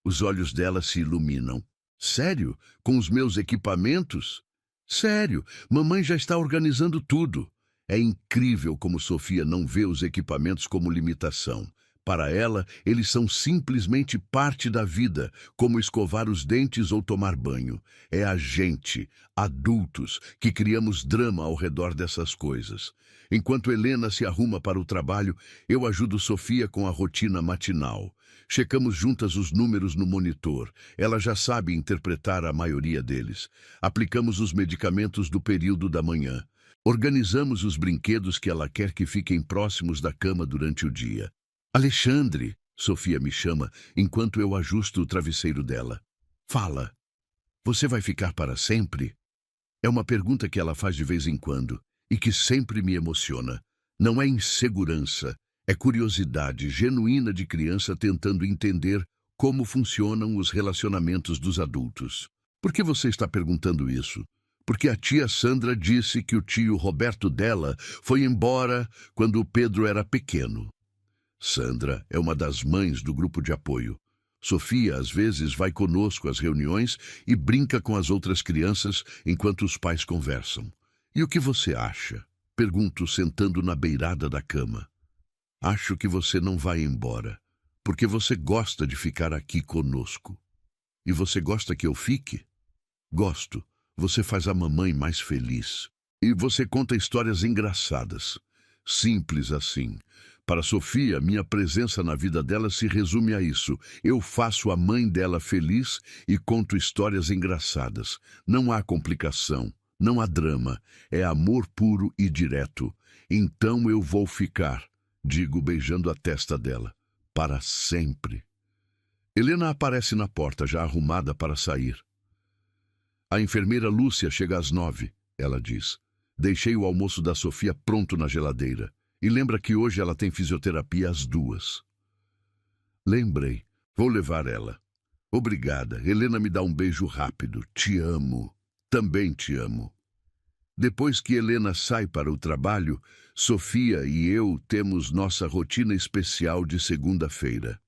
Os olhos dela se iluminam. Sério? Com os meus equipamentos? Sério, mamãe já está organizando tudo. É incrível como Sofia não vê os equipamentos como limitação. Para ela, eles são simplesmente parte da vida, como escovar os dentes ou tomar banho. É a gente, adultos, que criamos drama ao redor dessas coisas. Enquanto Helena se arruma para o trabalho, eu ajudo Sofia com a rotina matinal. Checamos juntas os números no monitor. Ela já sabe interpretar a maioria deles. Aplicamos os medicamentos do período da manhã. Organizamos os brinquedos que ela quer que fiquem próximos da cama durante o dia. Alexandre, Sofia me chama enquanto eu ajusto o travesseiro dela. Fala. Você vai ficar para sempre? É uma pergunta que ela faz de vez em quando e que sempre me emociona. Não é insegurança. É curiosidade genuína de criança tentando entender como funcionam os relacionamentos dos adultos. Por que você está perguntando isso? Porque a tia Sandra disse que o tio Roberto dela foi embora quando o Pedro era pequeno. Sandra é uma das mães do grupo de apoio. Sofia, às vezes, vai conosco às reuniões e brinca com as outras crianças enquanto os pais conversam. E o que você acha? Pergunto, sentando na beirada da cama. Acho que você não vai embora, porque você gosta de ficar aqui conosco. E você gosta que eu fique? Gosto. Você faz a mamãe mais feliz. E você conta histórias engraçadas. Simples assim. Para Sofia, minha presença na vida dela se resume a isso. Eu faço a mãe dela feliz e conto histórias engraçadas. Não há complicação, não há drama. É amor puro e direto. Então eu vou ficar, digo beijando a testa dela, para sempre. Helena aparece na porta, já arrumada para sair. A enfermeira Lúcia chega às 9, ela diz. Deixei o almoço da Sofia pronto na geladeira. E lembra que hoje ela tem fisioterapia às 2. Lembrei. Vou levar ela. Obrigada. Helena me dá um beijo rápido. Te amo. Também te amo. Depois que Helena sai para o trabalho, Sofia e eu temos nossa rotina especial de segunda-feira.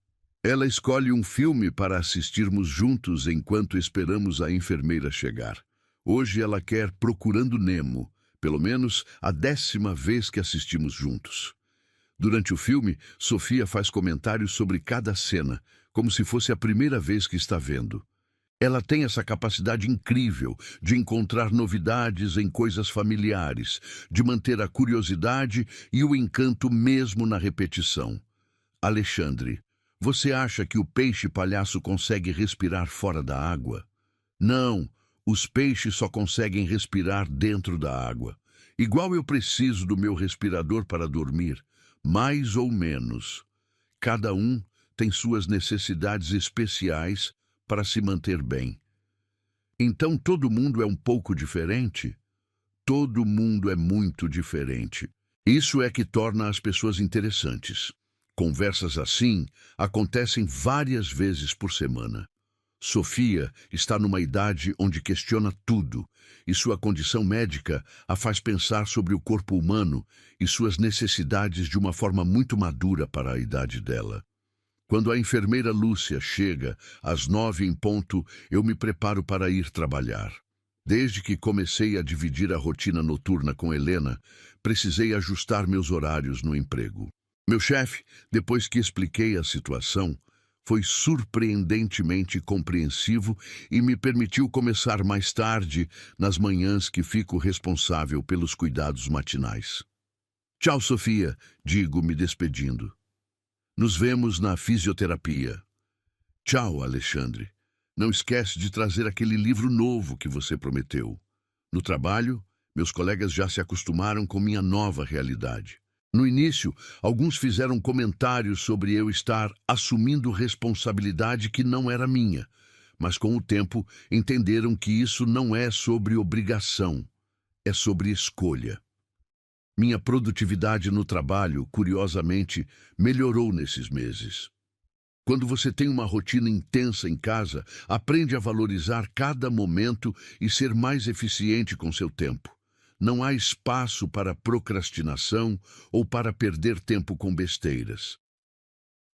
Ela escolhe um filme para assistirmos juntos enquanto esperamos a enfermeira chegar. Hoje ela quer Procurando Nemo, pelo menos a 10ª vez que assistimos juntos. Durante o filme, Sofia faz comentários sobre cada cena, como se fosse a primeira vez que está vendo. Ela tem essa capacidade incrível de encontrar novidades em coisas familiares, de manter a curiosidade e o encanto mesmo na repetição. Alexandre, você acha que o peixe-palhaço consegue respirar fora da água? Não, os peixes só conseguem respirar dentro da água. Igual eu preciso do meu respirador para dormir, mais ou menos. Cada um tem suas necessidades especiais para se manter bem. Então todo mundo é um pouco diferente? Todo mundo é muito diferente. Isso é que torna as pessoas interessantes. Conversas assim acontecem várias vezes por semana. Sofia está numa idade onde questiona tudo, e sua condição médica a faz pensar sobre o corpo humano e suas necessidades de uma forma muito madura para a idade dela. Quando a enfermeira Lúcia chega, às 9 em ponto, eu me preparo para ir trabalhar. Desde que comecei a dividir a rotina noturna com Helena, precisei ajustar meus horários no emprego. Meu chefe, depois que expliquei a situação, foi surpreendentemente compreensivo e me permitiu começar mais tarde, nas manhãs que fico responsável pelos cuidados matinais. Tchau, Sofia, digo me despedindo. Nos vemos na fisioterapia. Tchau, Alexandre. Não esquece de trazer aquele livro novo que você prometeu. No trabalho, meus colegas já se acostumaram com minha nova realidade. No início, alguns fizeram comentários sobre eu estar assumindo responsabilidade que não era minha, mas com o tempo entenderam que isso não é sobre obrigação, é sobre escolha. Minha produtividade no trabalho, curiosamente, melhorou nesses meses. Quando você tem uma rotina intensa em casa, aprende a valorizar cada momento e ser mais eficiente com seu tempo. Não há espaço para procrastinação ou para perder tempo com besteiras.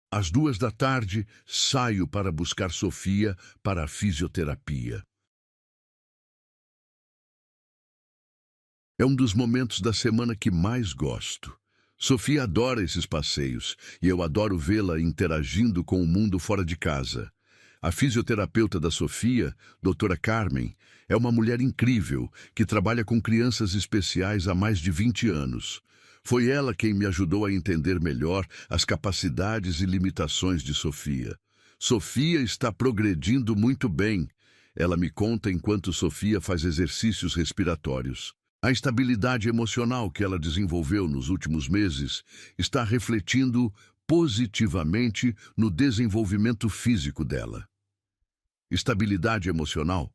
Às 14h, saio para buscar Sofia para a fisioterapia. É um dos momentos da semana que mais gosto. Sofia adora esses passeios e eu adoro vê-la interagindo com o mundo fora de casa. A fisioterapeuta da Sofia, doutora Carmen, é uma mulher incrível que trabalha com crianças especiais há mais de 20 anos. Foi ela quem me ajudou a entender melhor as capacidades e limitações de Sofia. Sofia está progredindo muito bem. Ela me conta enquanto Sofia faz exercícios respiratórios. A estabilidade emocional que ela desenvolveu nos últimos meses está refletindo positivamente no desenvolvimento físico dela. Estabilidade emocional.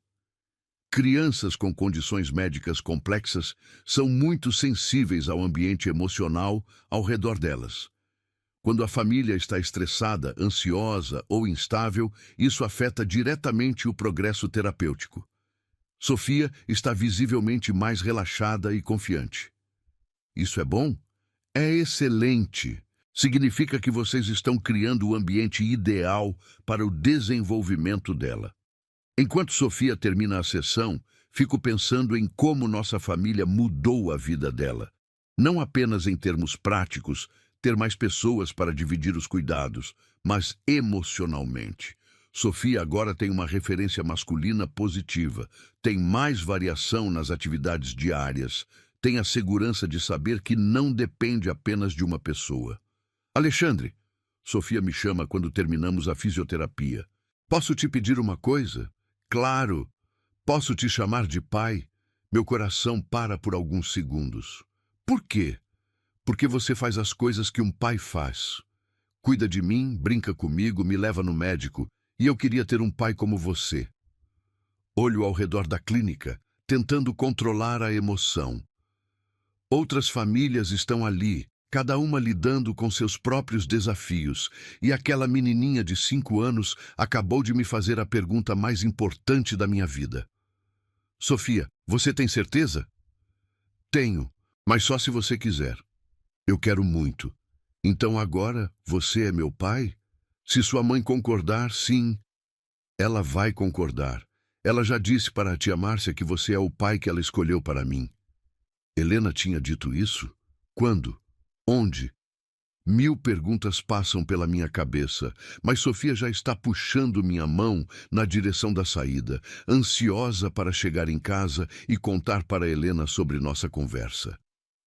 Crianças com condições médicas complexas são muito sensíveis ao ambiente emocional ao redor delas. Quando a família está estressada, ansiosa ou instável, isso afeta diretamente o progresso terapêutico. Sofia está visivelmente mais relaxada e confiante. Isso é bom? É excelente! Significa que vocês estão criando o ambiente ideal para o desenvolvimento dela. Enquanto Sofia termina a sessão, fico pensando em como nossa família mudou a vida dela. Não apenas em termos práticos, ter mais pessoas para dividir os cuidados, mas emocionalmente. Sofia agora tem uma referência masculina positiva, tem mais variação nas atividades diárias, tem a segurança de saber que não depende apenas de uma pessoa. Alexandre, Sofia me chama quando terminamos a fisioterapia. Posso te pedir uma coisa? Claro. Posso te chamar de pai? Meu coração para por alguns segundos. Por quê? Porque você faz as coisas que um pai faz. Cuida de mim, brinca comigo, me leva no médico, e eu queria ter um pai como você. Olho ao redor da clínica, tentando controlar a emoção. Outras famílias estão ali, cada uma lidando com seus próprios desafios, e aquela menininha de 5 anos acabou de me fazer a pergunta mais importante da minha vida. Sofia, você tem certeza? Tenho, mas só se você quiser. Eu quero muito. Então agora você é meu pai? Se sua mãe concordar, sim. Ela vai concordar. Ela já disse para a tia Márcia que você é o pai que ela escolheu para mim. Helena tinha dito isso? Quando? Onde? 1000 perguntas passam pela minha cabeça, mas Sofia já está puxando minha mão na direção da saída, ansiosa para chegar em casa e contar para Helena sobre nossa conversa.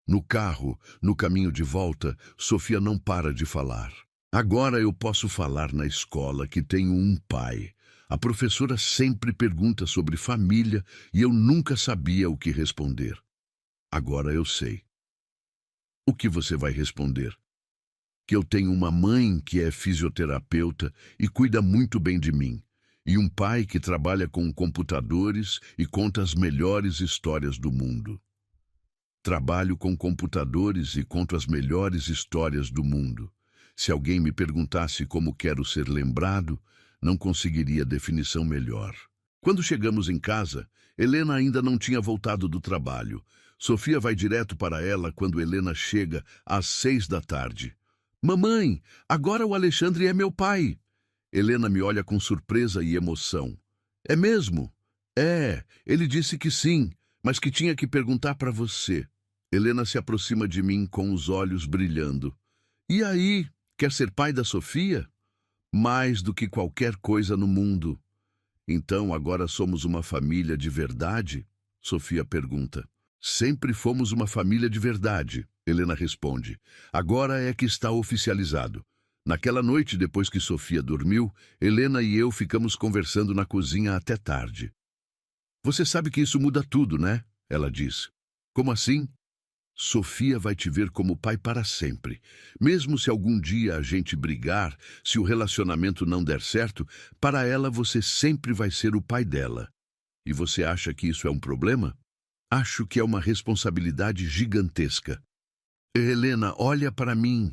No carro, no caminho de volta, Sofia não para de falar. Agora eu posso falar na escola que tenho um pai. A professora sempre pergunta sobre família e eu nunca sabia o que responder. Agora eu sei. O que você vai responder? que eu tenho uma mãe que é fisioterapeuta e cuida muito bem de mim, e um pai que trabalha com computadores e conta as melhores histórias do mundo. Trabalho com computadores e conto as melhores histórias do mundo. Se alguém me perguntasse como quero ser lembrado, não conseguiria definição melhor. Quando chegamos em casa, Helena ainda não tinha voltado do trabalho. Sofia vai direto para ela quando Helena chega às 6 da tarde. Mamãe, agora o Alexandre é meu pai. Helena me olha com surpresa e emoção. É mesmo? É, ele disse que sim, mas que tinha que perguntar para você. Helena se aproxima de mim com os olhos brilhando. E aí, quer ser pai da Sofia? Mais do que qualquer coisa no mundo. Então agora somos uma família de verdade? Sofia pergunta. Sempre fomos uma família de verdade, Helena responde. Agora é que está oficializado. Naquela noite, depois que Sofia dormiu, Helena e eu ficamos conversando na cozinha até tarde. Você sabe que isso muda tudo, né? Ela diz. Como assim? Sofia vai te ver como pai para sempre. Mesmo se algum dia a gente brigar, se o relacionamento não der certo, para ela você sempre vai ser o pai dela. E você acha que isso é um problema? Acho que é uma responsabilidade gigantesca. Helena, olha para mim.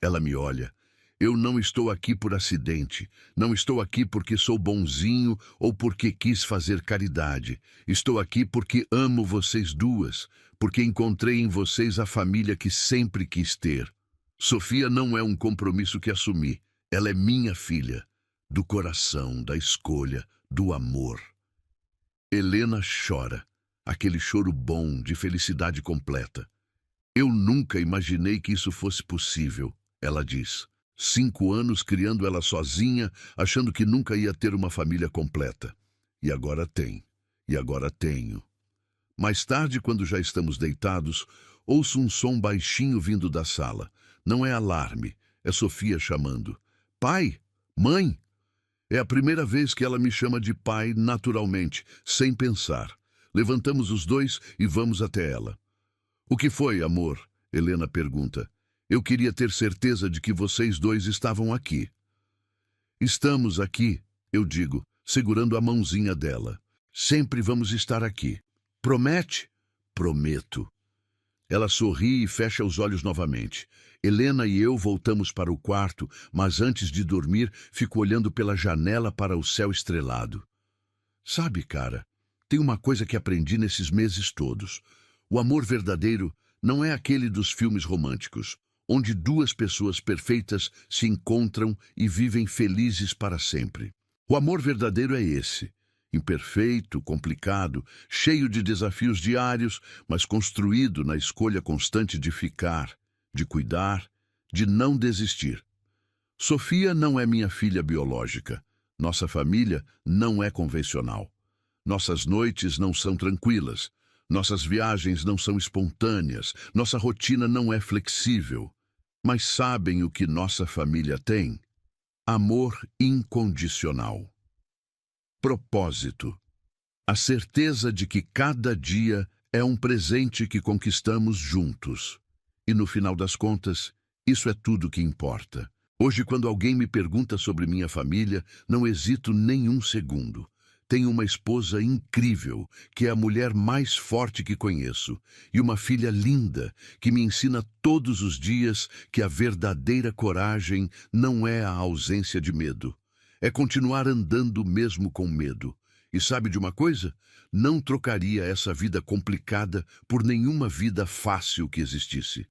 Ela me olha. Eu não estou aqui por acidente. Não estou aqui porque sou bonzinho ou porque quis fazer caridade. Estou aqui porque amo vocês duas, porque encontrei em vocês a família que sempre quis ter. Sofia não é um compromisso que assumi. Ela é minha filha, do coração, da escolha, do amor. Helena chora, aquele choro bom, de felicidade completa. Eu nunca imaginei que isso fosse possível, ela diz. 5 anos criando ela sozinha, achando que nunca ia ter uma família completa. E agora tem. E agora tenho. Mais tarde, quando já estamos deitados, ouço um som baixinho vindo da sala. Não é alarme, é Sofia chamando. Pai? Mãe? É a primeira vez que ela me chama de pai naturalmente, sem pensar. Levantamos os dois e vamos até ela. O que foi, amor? Helena pergunta. Eu queria ter certeza de que vocês dois estavam aqui. Estamos aqui, eu digo, segurando a mãozinha dela. Sempre vamos estar aqui. Promete? Prometo. Ela sorri e fecha os olhos novamente. Helena e eu voltamos para o quarto, mas antes de dormir, fico olhando pela janela para o céu estrelado. Sabe, cara, tem uma coisa que aprendi nesses meses todos. O amor verdadeiro não é aquele dos filmes românticos, onde duas pessoas perfeitas se encontram e vivem felizes para sempre. O amor verdadeiro é esse, imperfeito, complicado, cheio de desafios diários, mas construído na escolha constante de ficar, de cuidar, de não desistir. Sofia não é minha filha biológica. Nossa família não é convencional. Nossas noites não são tranquilas. Nossas viagens não são espontâneas, nossa rotina não é flexível. Mas sabem o que nossa família tem? Amor incondicional. Propósito. A certeza de que cada dia é um presente que conquistamos juntos. E no final das contas, isso é tudo que importa. Hoje, quando alguém me pergunta sobre minha família, não hesito nem um segundo. Tenho uma esposa incrível, que é a mulher mais forte que conheço, e uma filha linda, que me ensina todos os dias que a verdadeira coragem não é a ausência de medo. É continuar andando mesmo com medo. E sabe de uma coisa? Não trocaria essa vida complicada por nenhuma vida fácil que existisse.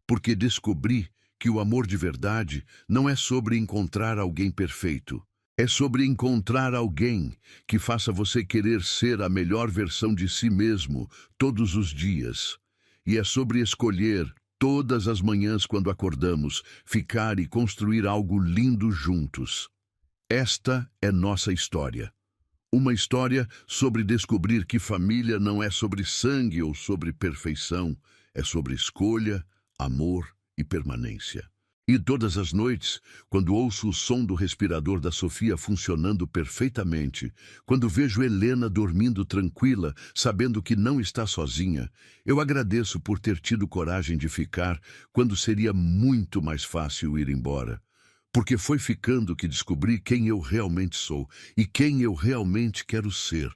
Porque descobri que o amor de verdade não é sobre encontrar alguém perfeito. É sobre encontrar alguém que faça você querer ser a melhor versão de si mesmo todos os dias. E é sobre escolher, todas as manhãs quando acordamos, ficar e construir algo lindo juntos. Esta é nossa história. Uma história sobre descobrir que família não é sobre sangue ou sobre perfeição, é sobre escolha, amor e permanência. E todas as noites, quando ouço o som do respirador da Sofia funcionando perfeitamente, quando vejo Helena dormindo tranquila, sabendo que não está sozinha, eu agradeço por ter tido coragem de ficar quando seria muito mais fácil ir embora. Porque foi ficando que descobri quem eu realmente sou e quem eu realmente quero ser.